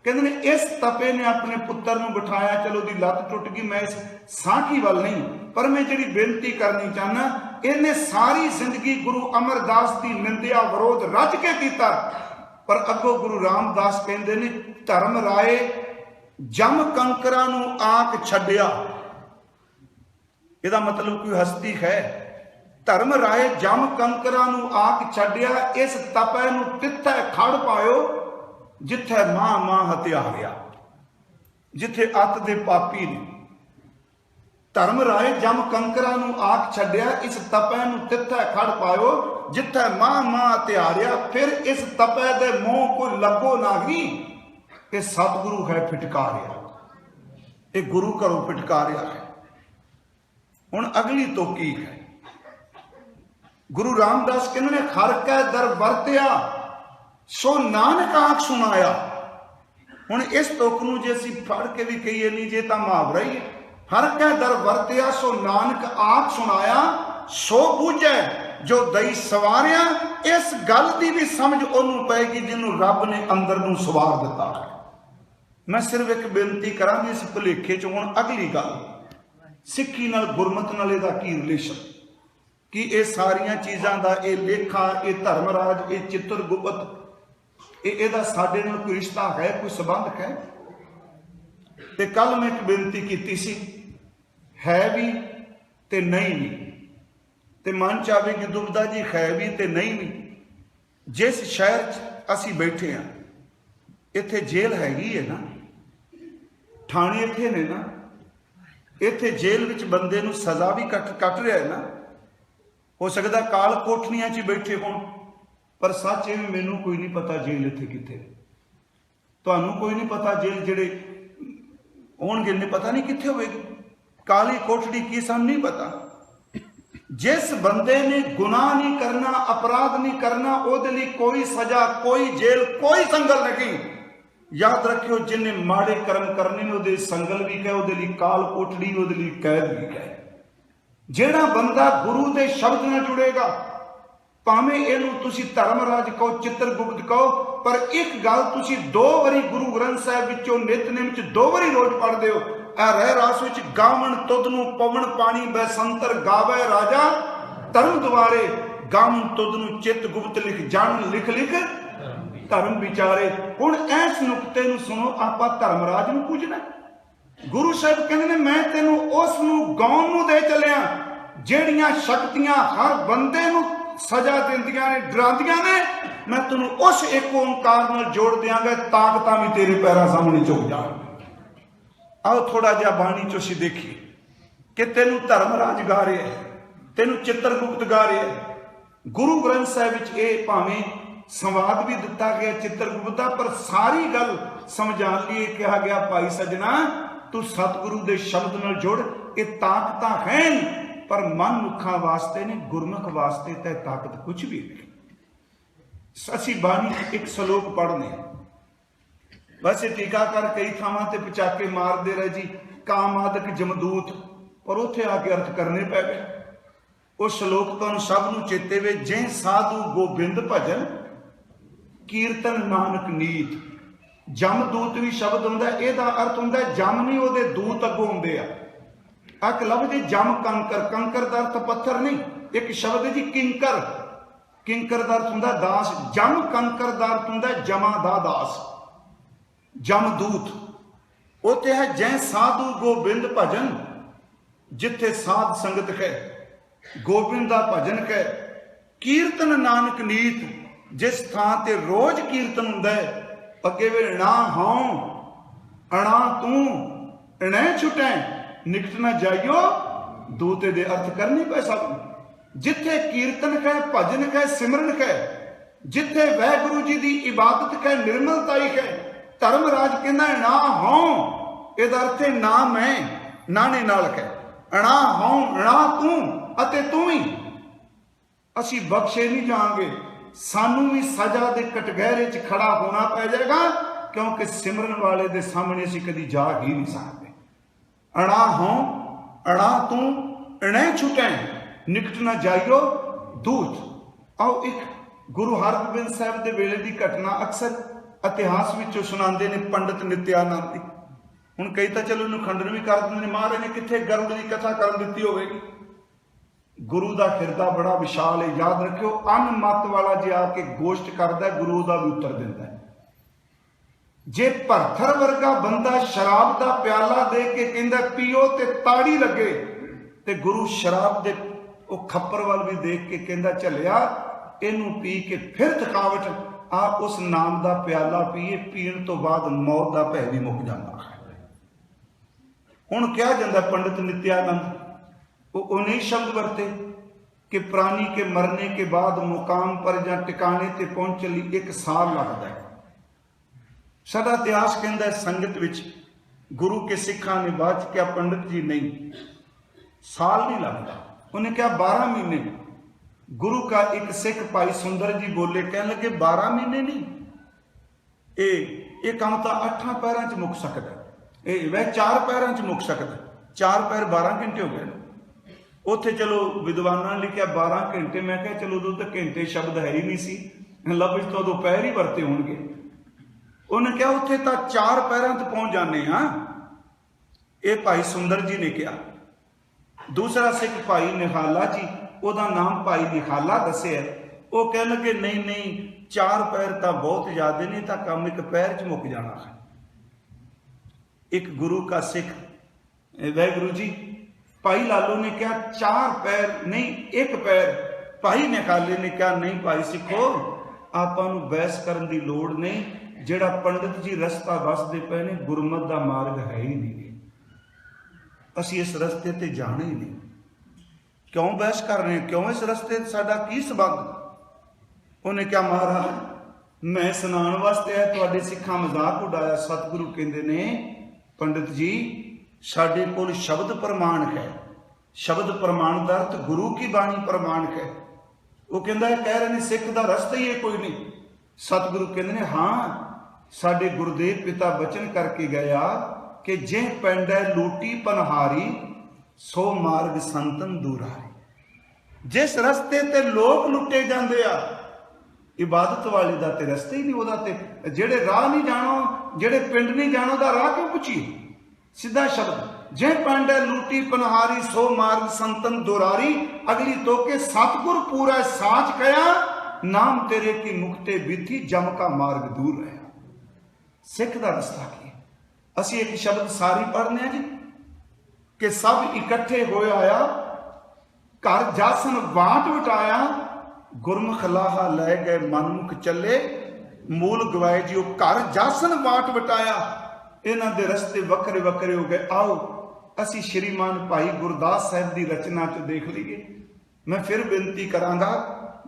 [SPEAKER 1] ਕਹਿੰਦੇ ਨੇ ਇਸ ਤਪੇ ਨੇ ਆਪਣੇ ਪੁੱਤਰ ਨੂੰ ਬਿਠਾਇਆ, ਚਲੋ ਦੀ ਲੱਤ ਟੁੱਟ ਗਈ, ਮੈਂ ਇਸ ਸਾਖੀ ਵੱਲ ਨਹੀਂ, ਪਰ ਮੈਂ ਜਿਹੜੀ ਬੇਨਤੀ ਕਰਨੀ ਚਾਹੁੰਦਾ, ਇਹਨੇ ਸਾਰੀ ਜ਼ਿੰਦਗੀ ਗੁਰੂ ਅਮਰਦਾਸ ਦੀ ਨਿੰਦਿਆ ਵਿਰੋਧ ਰੱਜ ਕੇ ਕੀਤਾ। ਪਰ ਅੱਗੋਂ ਗੁਰੂ ਰਾਮਦਾਸ ਕਹਿੰਦੇ ਨੇ, ਧਰਮ ਰਾਏ ਜਮ ਕੰਕਰਾਂ ਨੂੰ ਆਕ ਛੱਡਿਆ। ਇਹਦਾ ਮਤਲਬ ਕੋਈ ਹਸਤੀ ਹੈ। ਧਰਮ ਰਾਏ ਜਮ ਕੰਕਰਾਂ ਨੂੰ ਆਕ ਛੱਡਿਆ, ਇਸ ਤਪੈ ਨੂੰ ਤਿੱਥੈ ਖੜ ਪਾਇਓ, ਜਿੱਥੇ ਮਾਂ ਮਾਂ ਹਤਿਆਰਿਆ। ਜਿੱਥੇ ਅੱਤ ਦੇ ਪਾਪੀ ਨੇ, ਧਰਮ ਰਾਏ ਜਮ ਕੰਕਰਾਂ ਨੂੰ ਆਕ ਛੱਡਿਆ, ਇਸ ਤਪੈ ਨੂੰ ਤਿੱਥੈ ਖੜ ਪਾਇਓ, ਜਿੱਥੇ ਮਾਂ ਮਾਂ ਹਤਿਆਰਿਆ। ਫਿਰ ਇਸ ਤਪੈ ਦੇ ਮੂੰਹ ਕੋਈ ਲੱਗੋ ਨਾਹੀ, ਇਹ ਸਤਿਗੁਰੂ ਹੈ ਫਿਟਕਾਰਿਆ। ਇਹ ਗੁਰੂ ਘਰੋਂ ਫਿਟਕਾਰਿਆ ਹੈ। ਹੁਣ ਅਗਲੀ ਤੋਕੀ ਹੈ। ਗੁਰੂ ਰਾਮਦਾਸ ਕਹਿੰਦੇ ਨੇ, ਹਰ ਕੈ ਦਰ ਵਰਤਿਆ ਸੋ ਨਾਨਕ ਆਖ ਸੁਣਾਇਆ। ਹੁਣ ਇਸ ਤੁਕ ਨੂੰ ਜੇ ਅਸੀਂ ਫੜ ਕੇ ਵੀ ਕਹੀਏ ਨਹੀਂ, ਜੇ ਤਾਂ ਮੁਹਾਵਰਾ ਹੀ ਹੈ। ਹਰ ਕੈ ਦਰ ਵਰਤਿਆ ਸੋ ਨਾਨਕ ਆਖ ਸੁਣਾਇਆ, ਸੋ ਬੂਝੈ ਜੋ ਦਈ ਸਵਾਰਿਆ। ਇਸ ਗੱਲ ਦੀ ਵੀ ਸਮਝ ਉਹਨੂੰ ਪਏਗੀ ਜਿਹਨੂੰ ਰੱਬ ਨੇ ਅੰਦਰ ਨੂੰ ਸਵਾਰ ਦਿੱਤਾ ਹੈ। ਮੈਂ ਸਿਰਫ ਇੱਕ ਬੇਨਤੀ ਕਰਾਂਗੀ ਇਸ ਭੁਲੇਖੇ ਚ। ਹੁਣ ਅਗਲੀ ਗੱਲ, ਸਿੱਖੀ ਨਾਲ ਗੁਰਮਤ ਨਾਲ ਇਹਦਾ ਕੀ ਰਿਲੇਸ਼ਨ? ਕਿ ਇਹ ਸਾਰੀਆਂ ਚੀਜ਼ਾਂ ਦਾ, ਇਹ ਲੇਖਾ, ਇਹ ਧਰਮਰਾਜ, ਇਹ ਚਿੱਤਰਗੁਪਤ, ਇਹਦਾ ਸਾਡੇ ਨਾਲ ਕੋਈ ਰਿਸ਼ਤਾ ਹੈ, ਕੋਈ ਸੰਬੰਧ ਹੈ? ਤੇ ਕੱਲ ਮੈਂ ਇੱਕ ਬੇਨਤੀ ਕੀਤੀ ਸੀ, ਹੈ ਵੀ ਤੇ ਨਹੀਂ ਵੀ। ਤੇ ਮਨ ਚ ਆਵੇ ਕਿ ਦੁਬਦਾ ਜੀ ਹੈ ਵੀ ਤੇ ਨਹੀਂ ਵੀ। ਜਿਸ ਸ਼ਹਿਰ 'ਚ ਅਸੀਂ ਬੈਠੇ ਹਾਂ, ਇੱਥੇ ਜੇਲ੍ਹ ਹੈਗੀ ਹੈ ਨਾ, ਥਾਣੇ ਇੱਥੇ ਨੇ ਨਾ, ਇੱਥੇ ਜੇਲ੍ਹ ਵਿੱਚ ਬੰਦੇ ਨੂੰ ਸਜ਼ਾ ਵੀ ਕੱਟ ਰਿਹਾ ਹੈ ਨਾ। ਹੋ ਸਕਦਾ ਕਾਲ ਕੋਠੜੀਆਂ 'ਚ ਬੈਠੇ ਹੋਣ, ਪਰ ਸੱਚ ਇਹ ਵੀ ਮੈਨੂੰ ਕੋਈ ਨਹੀਂ ਪਤਾ ਜੇਲ੍ਹ ਇੱਥੇ ਕਿੱਥੇ, ਤੁਹਾਨੂੰ ਕੋਈ ਨਹੀਂ ਪਤਾ ਜੇਲ੍ਹ ਜਿਹੜੇ ਹੋਣਗੇ ਨੇ ਪਤਾ ਨਹੀਂ ਕਿੱਥੇ ਹੋਵੇਗੀ। ਕਾਲੀ ਕੋਠੜੀ ਕੀ ਸਾਨੂੰ ਨਹੀਂ ਪਤਾ। ਜਿਸ ਬੰਦੇ ਨੇ ਗੁਨਾਹ ਨਹੀਂ ਕਰਨਾ, ਅਪਰਾਧ ਨਹੀਂ ਕਰਨਾ, ਉਹਦੇ ਲਈ ਕੋਈ ਸਜ਼ਾ, ਕੋਈ ਜੇਲ੍ਹ, ਕੋਈ ਸੰਗਲ ਨਹੀਂ। ਯਾਦ ਰੱਖਿਓ, ਜਿਹਨੇ ਮਾੜੇ ਕਰਮ ਕਰਨੇ ਨੇ ਉਹਦੇ ਸੰਗਲ ਵੀ ਕਹੇ, ਉਹਦੇ ਲਈ ਕਾਲ ਕੋਠੜੀ, ਉਹਦੇ ਲਈ ਕੈਦ ਵੀ ਕਹੇ। ਜਿਹੜਾ ਬੰਦਾ ਗੁਰੂ ਦੇ ਸ਼ਬਦ ਨਾਲ ਜੁੜੇਗਾ, ਭਾਵੇਂ ਇਹਨੂੰ ਤੁਸੀਂ ਧਰਮਰਾਜ ਕਹੋ, ਚਿੱਤਰਗੁਪਤ ਕਹੋ, ਪਰ ਇੱਕ ਗੱਲ ਤੁਸੀਂ 2 ਵਾਰੀ ਗੁਰੂ ਗ੍ਰੰਥ ਸਾਹਿਬ ਵਿੱਚੋਂ ਨਿਤਨੇਮ ਚ 2 ਵਾਰੀ ਰੋਜ਼ ਪੜ੍ਹਦੇ ਹੋ। ਇਹ ਰਹਿ ਰਾਸ ਵਿੱਚ ਗਾਵਣ ਤੁਧ ਨੂੰ ਪਵਨ ਪਾਣੀ ਬੈਸੰਤਰ ਗਾਵੇ ਰਾਜਾ ਧਰਮ ਦੁਆਰੇ। ਗਾਵਣ ਤੁਧ ਨੂੰ ਚਿੱਤ ਗੁਪਤ ਲਿਖ ਜਾਣ, ਲਿਖ ਲਿਖ ਧਰਮ ਵਿਚਾਰੇ। ਹੁਣ ਇਸ ਨੁਕਤੇ ਨੂੰ ਸੁਣੋ, ਆਪਾਂ ਧਰਮਰਾਜ ਨੂੰ ਪੂਜਣਾ। ਗੁਰੂ ਸਾਹਿਬ ਕਹਿੰਦੇ ਨੇ, ਮੈਂ ਤੈਨੂੰ ਉਸ ਨੂੰ ਗਾਉਣ ਨੂੰ ਦੇ ਚੱਲਿਆ ਜਿਹੜੀਆਂ ਸ਼ਕਤੀਆਂ ਹਰ ਬੰਦੇ ਨੂੰ ਸਜ਼ਾ ਦਿੰਦੀਆਂ ਨੇ, ਡਰਾਉਂਦੀਆਂ ਨੇ, मैं तेन उस एक ओंकार नाल जोड़ दियांगा, ताकतां भी तेरे पैरों सामने झुक जाणगे। आओ थोड़ा जिहा बाणी चो असीं देखिए कि तेनू धर्मराज गा रहा है, तेनू चित्रगुप्त गा रहा है। गुरु ग्रंथ साहिब विच ये भावें संवाद भी दिता गया चित्रगुप्त का, पर सारी गल समझाने लिए कहा गया भाई सजना तू सतगुरु के शब्द नाल जुड़। ये ताकतां हैं पर मनुखा वास्ते ने, गुरमुख वास्ते तै ताकत कुछ भी नहीं। असी बाणी एक श्लोक पढ़ने, वैसे टीकाकार कई थावां ते पचाके मारते रहे जी, कामादक जमदूत, पर उत्थे आके अर्थ करने पै गए। उस श्लोक तो सब नूं चेते वे, जे साधु गोबिंद भजन कीर्तन नानक नीत। जमदूत भी शब्द हुंदा, इहदा अर्थ हुंदा जम नहीं, उहदे दूत अगों हुंदे आ। एक लफ्ज जम कंकर, कंकर दा अर्थ पत्थर नहीं, एक शब्द है जी किंकर, किंकर दा अर्थ हुंदा दास। जम कंकर दा अर्थ हुंदा जमा दा दास। जमदूत उत्थे है जै साधु गोबिंद भजन, जिथे साध संगत है गोबिंद दा भजन है। कीर्तन नानक नीत, जिस थां ते रोज कीर्तन हुंदा है। अगे वे ना हां अणा तू इणै छुटै, निकट न जाइयो दूते दे अर्थ करनी पै सब। जिथे कीर्तन है, भजन है, सिमरन है, जिथे वाहिगुरु जी की इबादत है, निर्मलताई है, धर्मराज कहना ना हां, इहदा अर्थ है ना मैं, नाने नाल है, अणा हां अणा तू अते तू ही। असी बख्शे नहीं जाएंगे, सानू भी सजा के कटघरे च खड़ा होना पै जाएगा, क्योंकि सिमरन वाले दे सामने असी कभी जा ही नहीं सकते। अणा हों अणा तू इणै छुटै, निकट न जाइयो दूत। आओ एक गुरु हरगोबिंद साहब के वेले की घटना अक्सर इतिहास विचों सुनाते हैं पंडित नित्यानंद की। हुण कई तो चलो इन्हूं खंडन भी कर देंगे, महाराज ने कित्थे गरुड़ की कथा कर दी होगी। गुरु का हिरदा बड़ा विशाल है, याद रखियो। अनमत वाला जे आके गोष्ट करता है, गुरु का भी उत्तर दिता है। जे भरथर वर्गा बंदा शराब का प्याला दे के कहता पीओ ते ताड़ी लगे, ते गुरु शराब दे वो खप्पर वाल भी देख के कहता चलिया इनू पी के फिर थकावट आ उस नाम का प्याला पीए, पीण तो बाद मौत का भय भी मुक जाता है। हुण क्या जाता पंडित नित्यानंद वो उन्हीं शब्द वरते कि प्राणी के मरने के बाद मुकाम पर या टिकाने ते पहुंचने लिए 1 साल लगता है। साडा इतिहास कहता है संगत विच गुरु के सिखा ने बाद क्या पंडित जी नहीं, साल नहीं लगता। उन्हें क्या 12 महीने। गुरु का एक सिख भाई सुंदर जी बोले, कह लगे 12 महीने नहीं, ये काम तो 8 पैरों च मुक सकता, वह 4 पैरों च मुक सकता। 4 पैर 12 घंटे हो गए। उत्थे चलो विद्वाना ने लिखा 12 घंटे, मैं क्या चलो उदों तो घंटे शब्द है ही नहीं सी, लफ्ज तो दोपहर ही वरते होणगे। उन्हें क्या उत्थे तो 4 पैरों तक पहुंच जाने हाँ, ये भाई सुंदर जी ने कहा। दूसरा सिख भाई निहाला जी, ਉਹਦਾ नाम भाई निहाला दसिया, वो कह लगे नहीं नहीं 4 पैर तो बहुत ज्यादा नहीं, तो काम 1 पैर च मुक जाना है। एक गुरु का सिख वाहिगुरु जी भाई लालो ने कहा 4 पैर नहीं 1 पैर। भाई निहाले ने कहा नहीं भाई सिखो, आपां नूं बहस करन दी लोड़ नहीं, जिहड़ा पंडित जी रस्ता वसदे पे ने गुरमत दा मार्ग है ही नहीं, असीं इस रस्ते ते जाना ही नहीं। क्यों बहस कर रहे हैं, क्यों इस रस्ते साडा की सबंध। उन्हें क्या महाराज मैं सुनाने वास्ते है, तुहाडे सिखा मजाक उड़ाया। सतगुरु कहंदे ने पंडित जी साडे कोल शब्द प्रमाण है, शब्द प्रमाण का अर्थ गुरु की बाणी प्रमाण है। वो कहता है कह रहे हैं सिख का रस्ता ही है कोई नहीं। सतगुरु कहते हैं हाँ साडे गुरुदेव पिता बचन करके गया कि जे पिंड है लूटी पनहारी सो मार्ग संतन दूरारी। जिस रस्ते ते लोग लुटे जाते आ इबादत वाले दा ते रस्ते ही नहीं, ओदा ते जेड़े राह नहीं जानो, जेड़े पिंड नहीं जानो दा राह क्यों पूछिए। सीधा शब्द जे पिंड है लूटी पनहारी सो मार्ग संतन दुरारी। अगली तो के सतगुर पूरा साच कया नाम तेरे की मुक्ते बिथी जम का मार्ग दूर रहा। सिख का रस्ता की असी एक शब्द सारी पढ़ने जी कि सब इकट्ठे होया आया घर जासन वाट वटाया गुरमुख लाहा लै गए मनमुख चले, मूल गवाए जियो घर जासन बाट वटाया। इन्हां दे रस्ते वखरे वखरे हो गए। आओ असी श्रीमान भाई गुरदास साहब की रचना च देख लीए। मैं फिर बेनती करांगा,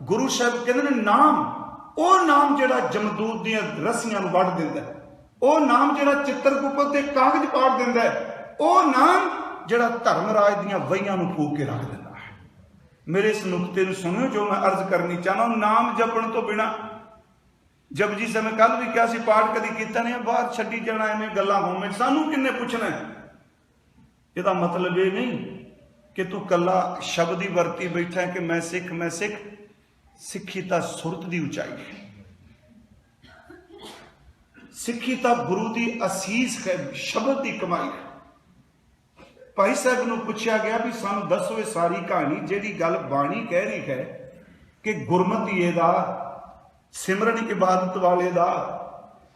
[SPEAKER 1] गुरु साहब कहते हैं नाम, वो नाम जिहड़ा जमदूत दी रस्सियां नूं वढ़ दिंदा है, वो नाम जिहड़ा चित्रगुप्त दे कागज पाड़ दिंदा है, वो नाम जिहड़ा धर्मराज दीयां वहीआं नूं फूक के रख दिंदा है। मेरे इस नुकते नूं सुनियो जो मैं अर्ज करनी चाहना। नाम जपण तो बिना, जपजी से मैं कल भी कहा सी पाठ कदी कीता नहीं, बाहर छड्डी जाना इवें गल्लां होवे, सानू किन्ने पुछना है। इहदा मतलब ये नहीं कि तू कला शब्द ही वरती बैठा है कि मैं सिख। सिक्खी तां सुरत दी उचाई है, सिक्खी तां गुरु दी असीस है, शब्द की कमाई है। भाई साहब नूं पुछया गया भी सानू दसो ये सारी कहानी जिहड़ी गल बाणी कह रही है कि गुरमतीए दा, सिमरन इबादत वाले दा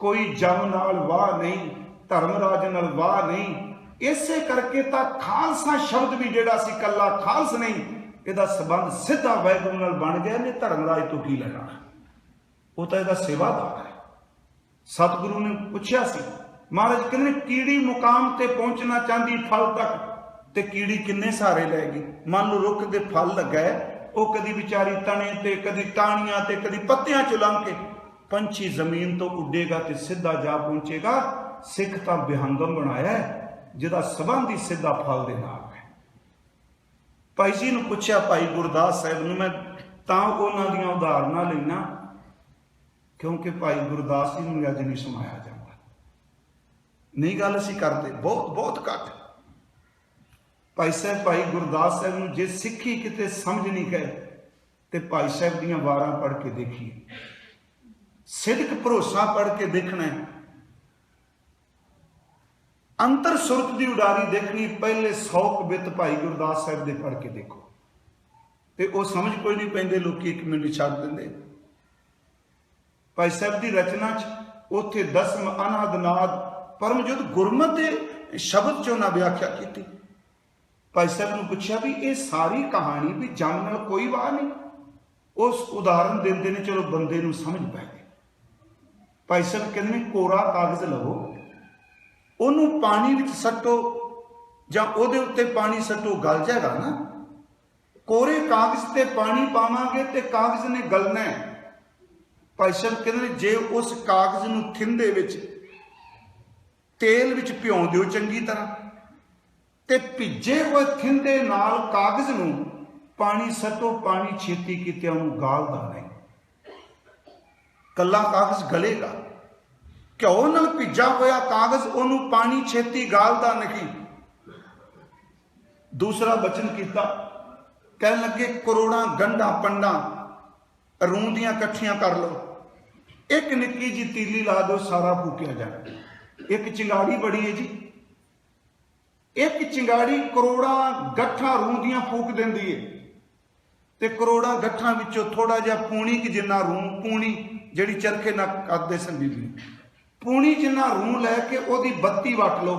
[SPEAKER 1] कोई जम नाल वाह नहीं, धर्मराज नाल वाह नहीं। इसे करके तां खालसा शब्द भी जिहड़ा सी कला खालस नहीं, इहदा संबंध सीधा वाहिगुरू नाल बन गया। ने धर्मराज तो की लेना, वो तो इहदा सेवादार है। सतगुरु ने पूछा सी, महाराज कहने कीड़ी मुकाम ते पहुंचना चाहती फल तक, ते कीड़ी किन्ने सहारे लैगी। मान लो रुख के फल लगा है, वो कदी बेचारी तने ते कदी टाणियां ते कदी पत्तियां चो लंघ के पंछी जमीन तो उडेगा ते सीधा जा पहुंचेगा। सिख तां विहंगम बनाया है जिहदा संबंध ही सीधा फल दे नाल है। भाई जी ने पूछा, भाई गुरदास साहब ने, मैं तां उन्हां दीयां उदाहरणां लईना क्योंकि भाई गुरदास जी नूं अज नहीं सुनाया जाता, नहीं गल असीं करते, बहुत घट। भाई साहब भाई गुरदास साहब नूं जे सिक्खी किते समझ नहीं गए तो भाई साहब दीयां वारां पढ़ के देखिए, सिदक भरोसा पढ़ के देखना है, अंतर सुरत की उडारी देखनी। पहले 100 कवित भाई गुरदास साहब दे पढ़ के देखो तो वो समझ कोई नहीं पैंदे, लोग 1 मिनट छड्ड दिंदे। भाई साहब की रचना च उत्थे 10वें अनाद नाद परमजुद गुरमत के शब्द चो ना व्याख्या की। भाई साहब ने पूछा भी ये सारी कहानी भी जम नाल कोई वाह नहीं, उस उदाहरण देंदे ने, चलो बंदे नूं समझ पै गई। भाई साहब कहते कोरा कागज लवो, उन्होंने पानी विच सट्टो जां उहदे उत्ते पानी सट्टो, गल जाएगा ना। कोरे कागज ते पानी पावांगे ते कागज ने गलना है। भाई साहब कहते जे उस कागज नूं थिंदे विच तेल विच भिओं दिओ चंगी तरह, ते भिजे हुए थिंदे नाल कागज नूं पानी सट्टो, पानी छेती कीते उहनूं गालदा नहीं, कला कागज गलेगा। घ्यो नाल भिजा होया कागज उहनूं पानी छेती गालदा नहीं। दूसरा वचन किया, कहन लगे करोड़ां गंढां पंडां रूं दियां कट्ठियां कर लो, एक निक्की जी तीली ला दो, सारा फूकिया जाए। एक चिंगाड़ी बड़ी है जी, एक चिंगाड़ी करोड़ां गट्ठा रूं दियां फूक देंदी है, ते करोड़ां गट्ठां विचों थोड़ा जिहा पूणी कि जिन्ना रूं, पूणी जिहड़ी चरखे ना करदे सन बीबी, पूणी जिन्ना रूं लैके ओहदी बत्ती वट लो,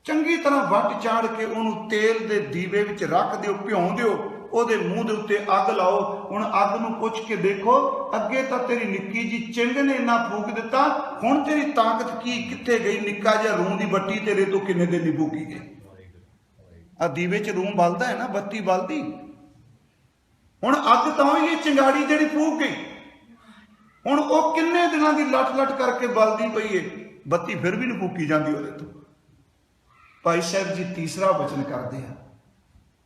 [SPEAKER 1] चंगी तरह वट चाड़ के उहनूं तेल दे दीवे विच रख दिओ, भिओं दिओ, ओहदे मूँह दे उत्ते अग लाओ। हुण अग नूं पुछ के देखो, अगे तां तेरी निक्की जी चिंग ने इन्ना फूक दिता, हुण तेरी ताकत की कित्थे गई? निक्का जिहा रूं दी बत्ती तेरे तो किन्ने दिन नहीं फूकी गई। आ दीवे च रूं बलदा है ना, बत्ती बलदी, हुण अग तां ही चिंगाड़ी जिहड़ी फूक गई, हुण ओह किन्ने दिनां दी लट लट करके बलदी पई है, बत्ती फिर भी नहीं फूकी जाती उहदे तो। भाई साहब जी तीसरा वचन करते हैं,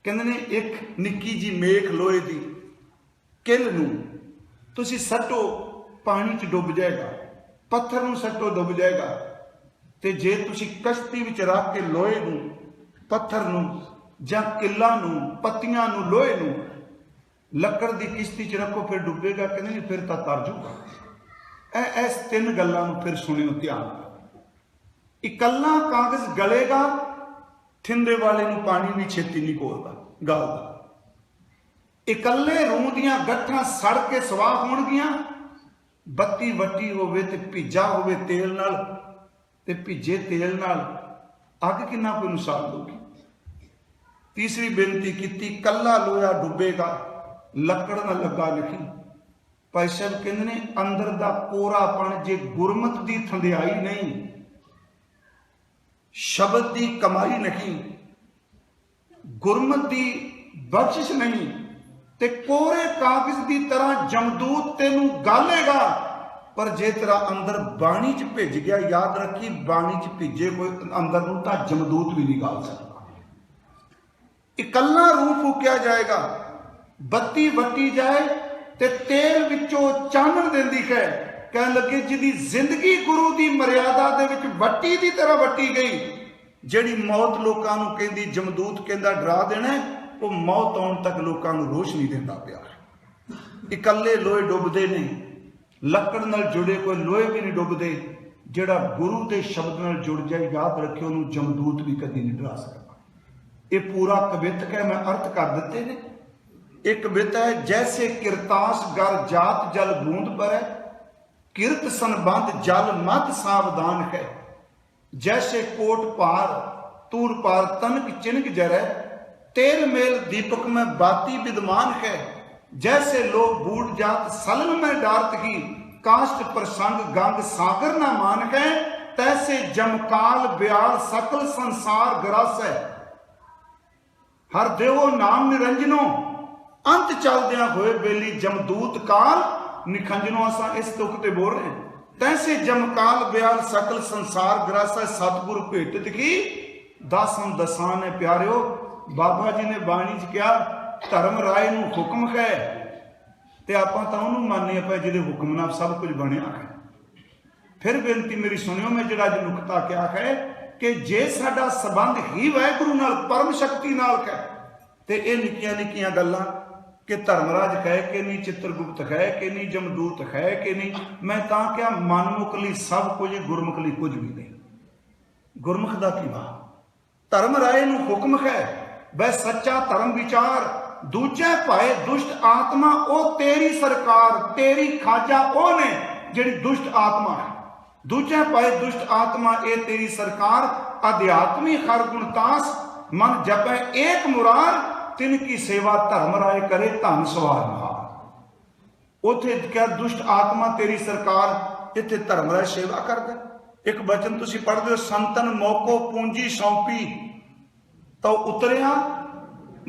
[SPEAKER 1] कहते ने एक निक्की जी मेख लोहे की किल नूं तुसीं सट्टो, पानी च डुब जाएगा, पत्थर नूं सट्टो डुब जाएगा, ते जे तुसीं कश्ती विच रख के लोहे नूं, पत्थर नूं जां किल्ला नूं, पत्तियां नूं, लोहे नूं लकड़ की किश्ती च रखो फिर डुबेगा। कहते नहीं फिर तां तर जूगा। इस 3 गल्लां नूं फिर सुनियो ध्यान। इकल्ला कागज गलेगा, थिंदे वाले नूं पानी भी छेती नहीं घोलदा गालदा। इकल्ले रूं दियां गट्ठां सड़ के सवाह होणगियां, बत्ती वटी होवे ते भिजा होवे तेल नाल, ते भिजे तेल नाल अग किन्ना कोई साल दूगी। तीसरी बेनती की, कल्ला लोया डुबेगा, ਲੱਕੜ ਨਾ ਲੱਗਾ ਲਿਖੀ। ਭਾਈ ਸਾਹਿਬ ਕਹਿੰਦੇ ਨੇ ਅੰਦਰ ਦਾ ਕੋਰਾਪਣ ਜੇ ਗੁਰਮਤ ਦੀ ਥੰਧਿਆਈ ਨਹੀਂ, ਸ਼ਬਦ ਦੀ ਕਮਾਈ ਨਹੀਂ, ਗੁਰਮਤ ਦੀ ਬਖਸ਼ਿਸ਼ ਨਹੀਂ, ਤੇ ਕੋਰੇ ਕਾਗਜ਼ ਦੀ ਤਰ੍ਹਾਂ ਜਮਦੂਤ ਤੈਨੂੰ ਗਾਲੇਗਾ। ਪਰ ਜੇ ਤੇਰਾ ਅੰਦਰ ਬਾਣੀ ਚ ਭਿੱਜ ਗਿਆ, ਯਾਦ ਰੱਖੀ ਬਾਣੀ ਚ ਭਿੱਜੇ ਕੋਈ ਅੰਦਰ ਨੂੰ ਤਾਂ ਜਮਦੂਤ ਵੀ ਨਹੀਂ ਗਾਲ ਸਕਦਾ। ਇਕੱਲਾ ਰੂਹ ਫੂਕਿਆ ਜਾਏਗਾ, ਬੱਤੀ ਵੱਟੀ ਜਾਏ ਤੇ ਤੇਲ ਵਿੱਚੋਂ ਚਾਨਣ ਦਿੰਦੀ ਹੈ। ਕਹਿਣ ਲੱਗੇ ਜਿਹਦੀ ਜ਼ਿੰਦਗੀ ਗੁਰੂ ਦੀ ਮਰਿਆਦਾ ਦੇ ਵਿੱਚ ਵੱਟੀ ਦੀ ਤਰ੍ਹਾਂ ਵੱਟੀ ਗਈ, ਜਿਹੜੀ ਮੌਤ ਲੋਕਾਂ ਨੂੰ ਕਹਿੰਦੀ, ਜਮਦੂਤ ਕਹਿੰਦਾ ਡਰਾ ਦੇਣਾ, ਉਹ ਮੌਤ ਆਉਣ ਤੱਕ ਲੋਕਾਂ ਨੂੰ ਰੋਸ਼ਨੀ ਦਿੰਦਾ ਪਿਆ। ਇਕੱਲੇ ਲੋਹੇ ਡੁੱਬਦੇ ਨੇ, ਲੱਕੜ ਨਾਲ ਜੁੜੇ ਕੋਈ ਲੋਹੇ ਵੀ ਨਹੀਂ ਡੁੱਬਦੇ। ਜਿਹੜਾ ਗੁਰੂ ਦੇ ਸ਼ਬਦ ਨਾਲ ਜੁੜ ਜਾਏ, ਯਾਦ ਰੱਖਿਓ, ਉਹਨੂੰ ਜਮਦੂਤ ਵੀ ਕਦੀ ਨਹੀਂ ਡਰਾ ਸਕਦਾ। ਇਹ ਪੂਰਾ ਕਵਿਤਕ ਹੈ, ਮੈਂ ਅਰਥ ਕਰ ਦਿੱਤੇ ਨੇ। ਇੱਕ ਕਵਿਤਾ ਹੈ, ਜੈਸੇ ਕਿਰਤਾਸ ਗਰ ਜਾਤ ਜਲ ਬੂੰਦ ਪਰੈ, ਕਿਰਤ ਸੰਬੰਧ ਜਲ ਮਤ ਸਾਵਧਾਨ ਹੈ। जैसे कोट पार तूर पार तनक चिनक जरै, तेल मेल दीपक में बाती विद्यमान है। जैसे लोग बूढ़ जात सलन में डारत ही, काष्ट प्रसंग गंग सागर न मान है। तैसे जमकाल ब्याल सकल संसार ग्रस है। हर देवो नाम निरंजनो, अंत चलदिया होए बेली जमदूत काल निखंजनो। असा इस तुक ते बोल रहे हैं। तैसे जमकाल ब्याल सकल संसार ग्रासा, सतगुरु भेटत की दसम दसां ने प्यारियो। बाबा जी ने बाणी च कहा धर्म राय नूं हुक्म है, ते आपां तां उहनूं मान्ने पए जिहदे हुक्म नाल सब कुछ बनिया है। फिर बेनती मेरी सुनियो, मैं जिहड़ा अज नुकता क्या है कि जे साडा संबंध ही वाहिगुरू नाल परम शक्ति नाल है, ते इह निक्कियां निक्कियां गल्लां कि धर्मराज है कि नहीं, चित्रगुप्त है कि नहीं, जमदूत है कि नहीं, मैं तां क्या मनमुख लई सब कुछ, गुरमुख लई कुछ भी नहीं। गुरमुख दा की वाह, धर्म राय नूं हुक्म है वह सच्चा धर्म विचार। दूजे भाए दुष्ट आत्मा ओ तेरी सरकार, तेरी खाजा ओ ने जिहड़ी दुष्ट आत्मा है। दूजे भाए दुष्ट आत्मा ए तेरी सरकार। अध्यात्मी हर गुणतास, मन जपै एक मुरार, तिनकी सेवा धर्म राय करे धन सवार महार। उथे क्या दुष्ट आत्मा तेरी सरकार, इत्थे धर्म राय सेवा करदा। एक बचन तुसी पढ़दे हो, संतन मौको पूंजी सौंपी तो उतरिया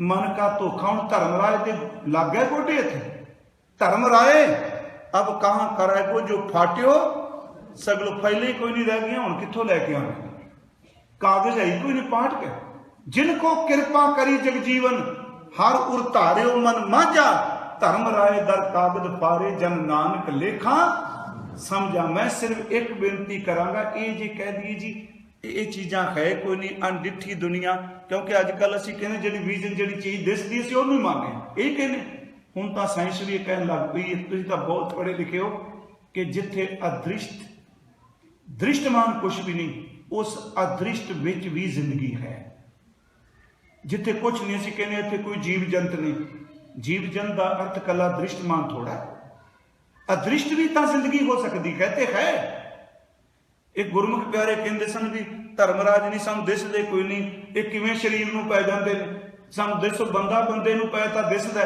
[SPEAKER 1] मन का धोखा। हुण धर्म राय दे लग गए गोडे इत्थे। धर्म राय अब कहां कराए को जो फाटियो, सगलो फैले कोई नहीं रह गया। हुण कित्थों लैके आवे, कागज है कोई नहीं पाट के। जिनको कृपा करी जगजीवन, हर उर धारियो मन मांझा। धर्म राय दर कागद पारे, जन नानक लेखा समझा। मैं सिर्फ एक बेनती करांगा, ये जे कह दिए जी ये चीज़ां है कोई नहीं, अनडिठी दुनिया। क्योंकि अजकल असीं कहने जिहड़ी विजन जिहड़ी चीज़ दिसदी असीं ओहनूं ही माने, ये कहने। हुण तां साइंस भी कहण लग पई है, तुसीं तां बहुत पढ़े लिखे हो, कि जिथे अदृष्ट दृष्टमान कुछ भी नहीं, उस अदृष्ट विच भी जिंदगी है। जिथे कुछ नहीं असीं कहने इत्थे कोई जीव जंत नहीं। जीव जंत का अर्थ कला दृष्टमान थोड़ा, अदृष्ट भी तां जिंदगी हो सकती है ते है। एक गुरमुख प्यारे कहते सन भी धर्मराज नहीं सानूं दिसदे कोई नहीं, ये किवें शरीर नूं पै जांदे ने, सानूं दिसो बंदा बंदे नूं पै तां दिसदा,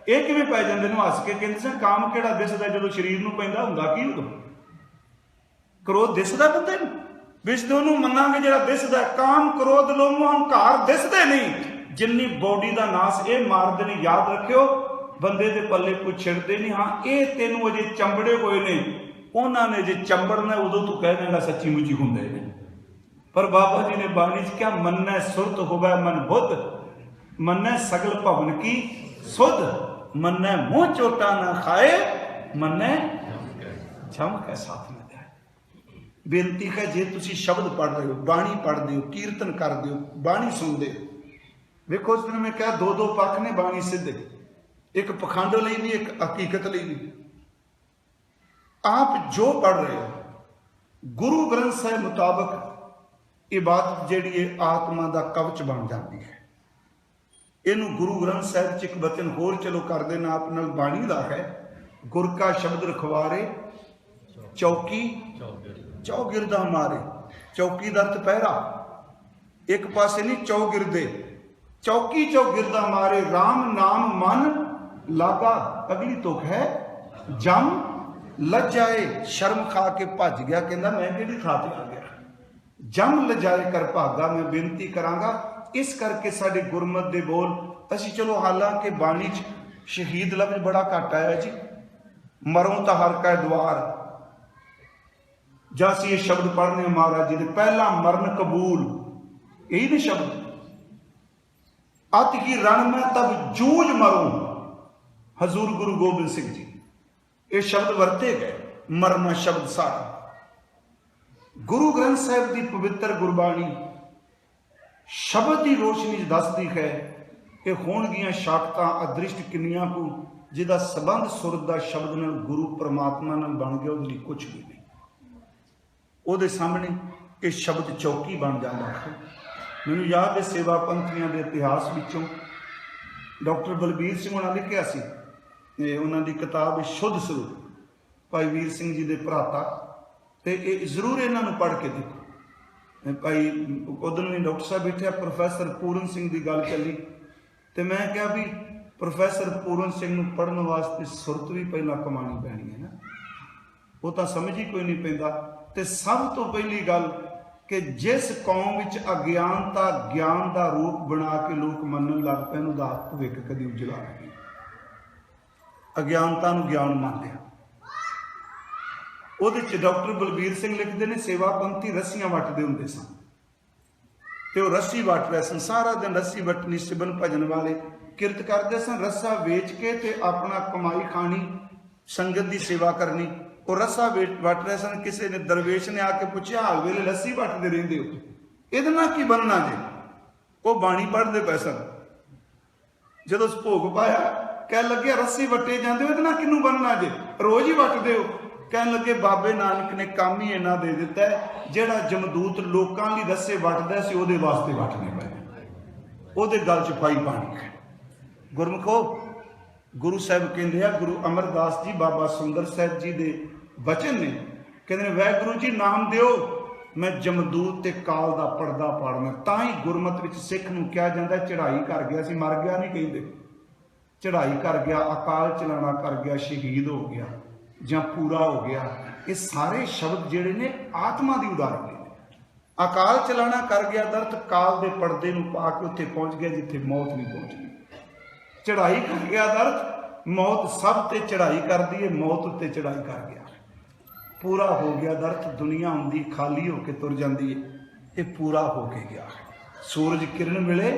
[SPEAKER 1] ये किवें पै जांदे ने। हस के कहते सन काम किहड़ा दिसदा जदों शरीर नूं पैंदा हुंदा की उदों। क्रोध दिसदा बंदे नूं, विसदों नूं मन्नांगे जिहड़ा दिसदा। काम क्रोध लोभ अहंकार दिसदे नहीं। जिन्नी बॉडी दा नास ये मारदे ने, याद रखियो बंदे दे पल्ले कोई छिड़दे नहीं। हाँ ये तेनों अजे चंबड़े हुए ने, उन्होंने जे चंबड़ना उदों तू कह देंगा सच्ची मुची हुंदे ने। पर बाबा जी ने बाणी च क्या, मन्नै सुरत होवै मन बुद्ध, मन्नै सगल भवन की सुध, मन्नै मुंह चोटा ना खाए, मन्नै छम कै साथ में। बेनती है जे तुसी शब्द पढ़ रहे हो, बाणी पढ़ते हो, कीर्तन करते हो, बाणी सुनते हो। देखो उस दिन मैं कहा दो दो पक्ष ने बाणी सिद्धे, एक पखंड लई भी एक हकीकत लई भी। आप जो पढ़ रहे हो गुरु ग्रंथ साहिब मुताबक ये बात जिहड़ी आत्मा का कवच बन जाती है। इनू गुरु ग्रंथ साहिब च एक वचन होर चलो कर देना आप नाल बाणी दा है, गुर का शब्द रखवारे चौकी चौगिरदा मारे। चौकी दा अर्थ पहरा, एक पासे नहीं चौगिरदे, चौकी चौगिरदा मारे। राम नाम मन लागा अगली तुक है जम लजाए, शर्म खा के भज गया, कहता मैं किहड़ी थां ते आ गया। जम लजाए कर भागा, मैं बेनती करांगा। इस करके साडे गुरमत दे बोल असी चलो, हालांकि बाणी च शहीद लफ्ज बड़ा घट आया जी, मरों तो हर का द्वार, जां असीं ये शब्द पढ़ने महाराज जी दे, पहला मरण कबूल, यही ने शब्द। अत की रण में तब जूझ मरूं, हजूर गुरु गोबिंद सिंह जी ये शब्द वरते गए, मरना शब्द सारा। गुरु ग्रंथ साहिब की पवित्र गुरबाणी शब्द की रोशनी च दसदी है कि होणगियां शाकतां अदृष्ट किन्नियां को, जिहदा संबंध सुर दा शब्द नाल गुरु परमात्मा नाल बन गया, उहदे लई कुछ भी नहीं। उहदे सामने ये शब्द चौकी बन जाता है। मैनूं याद है सेवा पंथियां के इतिहास विचों डॉक्टर बलबीर सिंह उन्होंने लिखिया सी, उन्होंने किताब शुद्ध स्वरूप, भाई वीर सिंह जी के भराता, तो ये जरूर इन्हों पढ़ के देखो। भाई उधर भी डॉक्टर साहब बैठे, प्रोफैसर पूरन सिंह की गल चली, तो मैं क्या भी प्रोफैसर पूरन सिंह नूं पढ़न वास्ते सुरत भी पहला कमानी पैनी है ना, वो तो समझ ही कोई नहीं पैंदा। तो सब तो पहली गल कि जिस कौम विच अज्ञानता ज्ञान का रूप बना के लोग मनन लग पे, उहदा भविख कदी उजला नहीं। अज्ञानता नूं ज्ञान मान लिया। ਉਹਦੇ ਚ डॉक्टर बलबीर सिंह लिखते हैं, सेवा पंथी रस्सियां वटते होंगे सन, तो रस्सी वट रहे सन, सारा दिन रस्सी वटनी, सिबन भजन वाले किरत करते सन, रस्सा वेच के ते अपना कमाई खानी, संगत की सेवा करनी। और रस्सा वट रहे सन, किसी ने दरवेश ने आके पूछा, हाल वेले रस्सी वटते रहते हो, ये की बनना जे? वो बाणी पढ़ते पे सन। जो भोग पाया कह लगे रस्सी वटे जाते हो, ये किनू बनना जे, रोज ही वटते हो। कह लगे बाबे नानक ने काम ही इन्ना दे दिता है, जिहड़ा जमदूत लोकां लई रस्से वटदा सी, उहदे वास्ते वटने पए, उहदे गल च पाई पानी है। गुरमुखो, गुरु साहब कहते हैं, गुरु अमरदास जी बाबा सुंदर साहब जी दे बचन ने, कहते हैं वाहिगुरू जी नाम दिओ, मैं जमदूत ते काल दा पर्दा पाड़ना। तां ही गुरमत विच सिख नूं कहा जांदा चढ़ाई कर गया सी, मर गया नहीं कहिंदे, चढ़ाई कर गया, अकाल चलाना कर गया, शहीद हो गया जां पूरा हो गया। ये सारे शब्द जिहड़े ने आत्मा की उदाहरण ने। अकाल चलाना कर गया दर्द, काल दे पर्दे नूं पा के उत्थे पहुंच गया जिथे मौत नहीं पहुंचनी। चढ़ाई कर गया दर्द, मौत सब ते चढ़ाई कर दी है, मौत उत्ते चढ़ाई कर गया। पूरा हो गया दर्द, दुनिया आउंदी खाली होके तुर जाती है, ये पूरा हो के गया। सूरज किरण मिले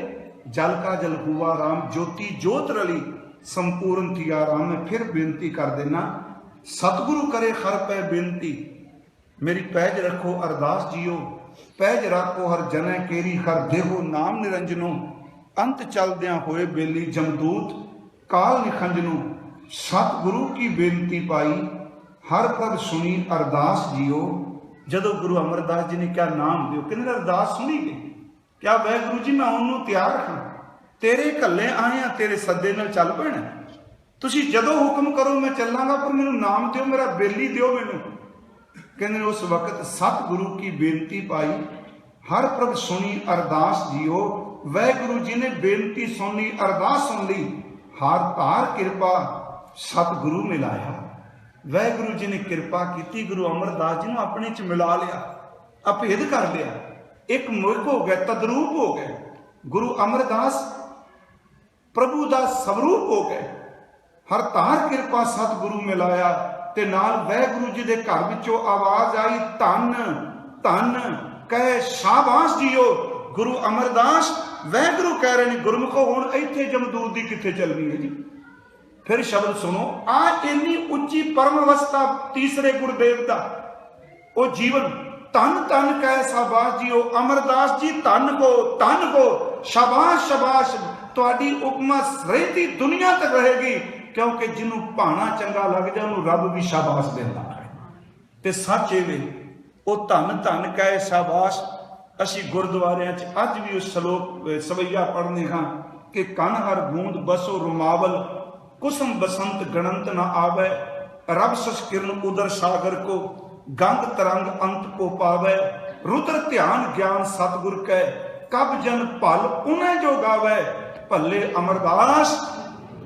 [SPEAKER 1] जल का जल हुआ राम, ज्योति जोत रली संपूर्ण थी आराम। मैं फिर बेनती कर देना, सतगुरु करे खर पै बेनती, मेरी पैज रखो अरदास जियो, पैज रखो हर जनै केरी खर देहो नाम निरंजनो। अंत चलद्या होए बेली जमदूत काल निखंजनो, सतगुरु की बेनती पाई हर प्रभ सुनी अरदास जियो। जदों गुरु अमरदास जी ने क्या नाम दियो, कहते अरदास सुनी गई, क्या वाहिगुरू जी मैं उन्होंने तैयार हाँ, तेरे घल्ले आए हैं, तेरे सद्दे नाल चल पैना, तुसी जदों हुक्म करो मैं चलांगा, पर मैनू नाम दिओ, मेरा बेली दिओ मैनू। कहते उस वक्त सतगुरु की बेनती पाई हर प्रभ सुनी अरदास जियो। वाहिगुरू जी ने बेनती सुनी, अरदास सुन ली, हार तार कृपा सतगुरु मिलाया। वाहिगुरू जी ने कृपा की, गुरु अमरदास जी ने अपने च मिला लिया, अभेद कर लिया, एक मुख हो गया, तदरूप हो गए। गुरु अमरदास प्रभु का स्वरूप हो गए। हर तार कृपा सतगुरु मिलाया, ते नाल वाहिगुरू जी के घर विचों आवाज आई, धन धन कह शाबाश जियो। गुरु अमरदास वाहिगुरू कह रहे हैं, गुरमुखो हुण इत्थे जमदूत दी कित्थे चलनी है जी। फिर शब्द सुनो, आ इन्नी उच्ची परम अवस्था तीसरे गुरुदेव का वो जीवन, धन धन कह शाबाश जियो। अमरदास जी धन को शाबाश शाबाश, तुहाडी उपमा रहती दुनिया तक रहेगी, क्योंकि जिन्हों भाना चंगा लग जाए उन्होंने रब भी शाबाश देता है। तो सच ये वो धन धन कहे शाबाश। असी गुरुद्वारियां अज भी उस श्लोक सवैया पढ़ने हाँ कि कन हर बूंद बसो रुमावल, कुसुम बसंत गणंत न आवे, रब सस किरण उदर सागर को, गंग तरंग अंत को पावे। रुद्र ध्यान ज्ञान सतगुर कह, कब जन भल उन्हें जो गावे। भले अमरदास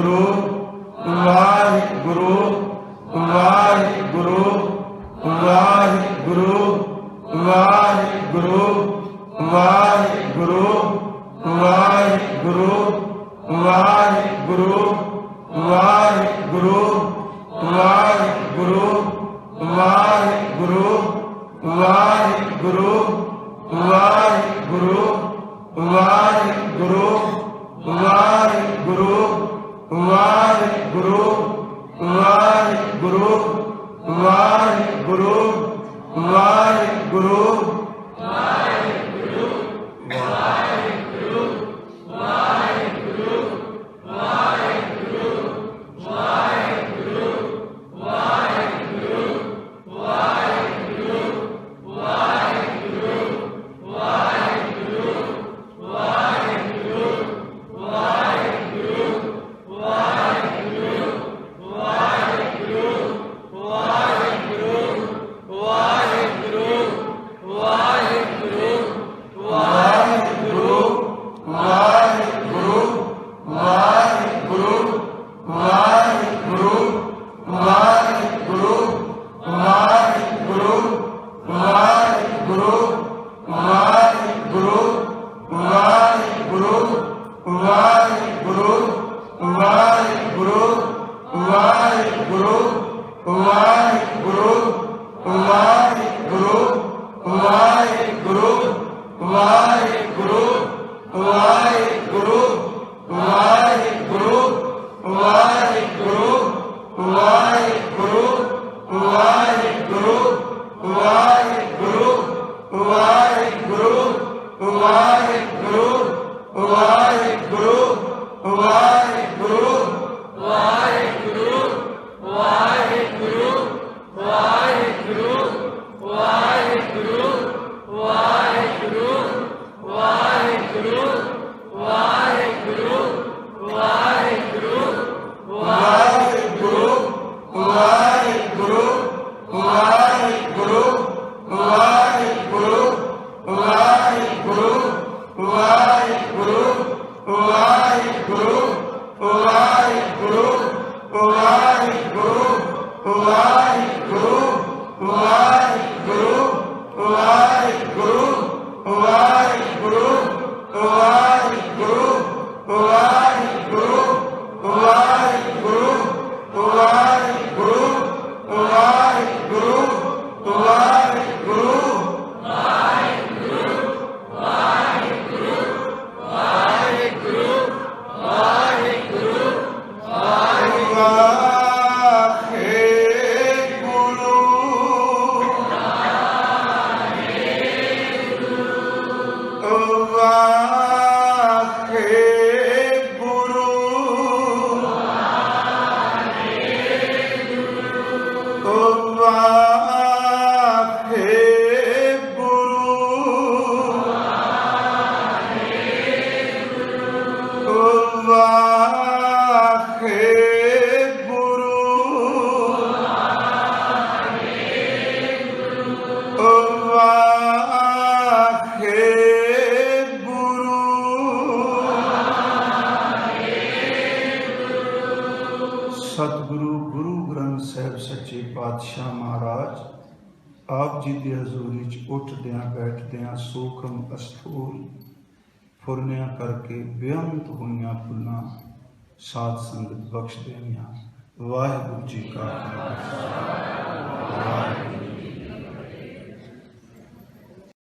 [SPEAKER 1] ਵਾਹਿਗੁਰੂ ਵਾਹਿਗੁਰੂ ਵਾਹਿਗੁਰੂ ਵਾਹਿਗੁਰੂ ਵਾਹਿਗੁਰੂ ਵਾਹਿਗੁਰੂ ਵਾਹਿਗੁਰੂ ਵਾਹਿਗੁਰੂ ਵਾਹਿਗੁਰੂ ਵਾਹਿਗੁਰੂ ਵਾਹਿਗੁਰੂ ਵਾਹਿਗੁਰੂ ਵਾਹਿਗੁਰੂ ਵਾਹਿਗੁਰੂ ਵਾਹਿਗੁਰੂ ਵਾਹਿਗੁਰੂ ਵਾਹਿਗੁਰੂ ਵਾਹਿਗੁਰੂ ਵਾਹਿਗੁਰੂ ਸਤਿਗੁਰੂ ਗੁਰੂ ਗ੍ਰੰਥ ਸਾਹਿਬ ਸੱਚੇ ਪਾਤਸ਼ਾਹ ਮਹਾਰਾਜ ਆਪ ਜੀ ਦੀ ਹਜ਼ੂਰੀ 'ਚ ਉੱਠਦਿਆਂ ਬੈਠਦਿਆਂ ਸੂਖਮ ਅਸਥੂਲ ਫੁਰਨਿਆਂ ਕਰਕੇ ਬੇਅੰਤ ਹੋਈਆਂ ਭੁੱਲਾਂ ਸਾਧ ਸੰਗਤ ਬਖਸ਼ ਦੇਣੀਆਂ। ਵਾਹਿਗੁਰੂ ਜੀ ਕਾ ਖਾਲਸਾ।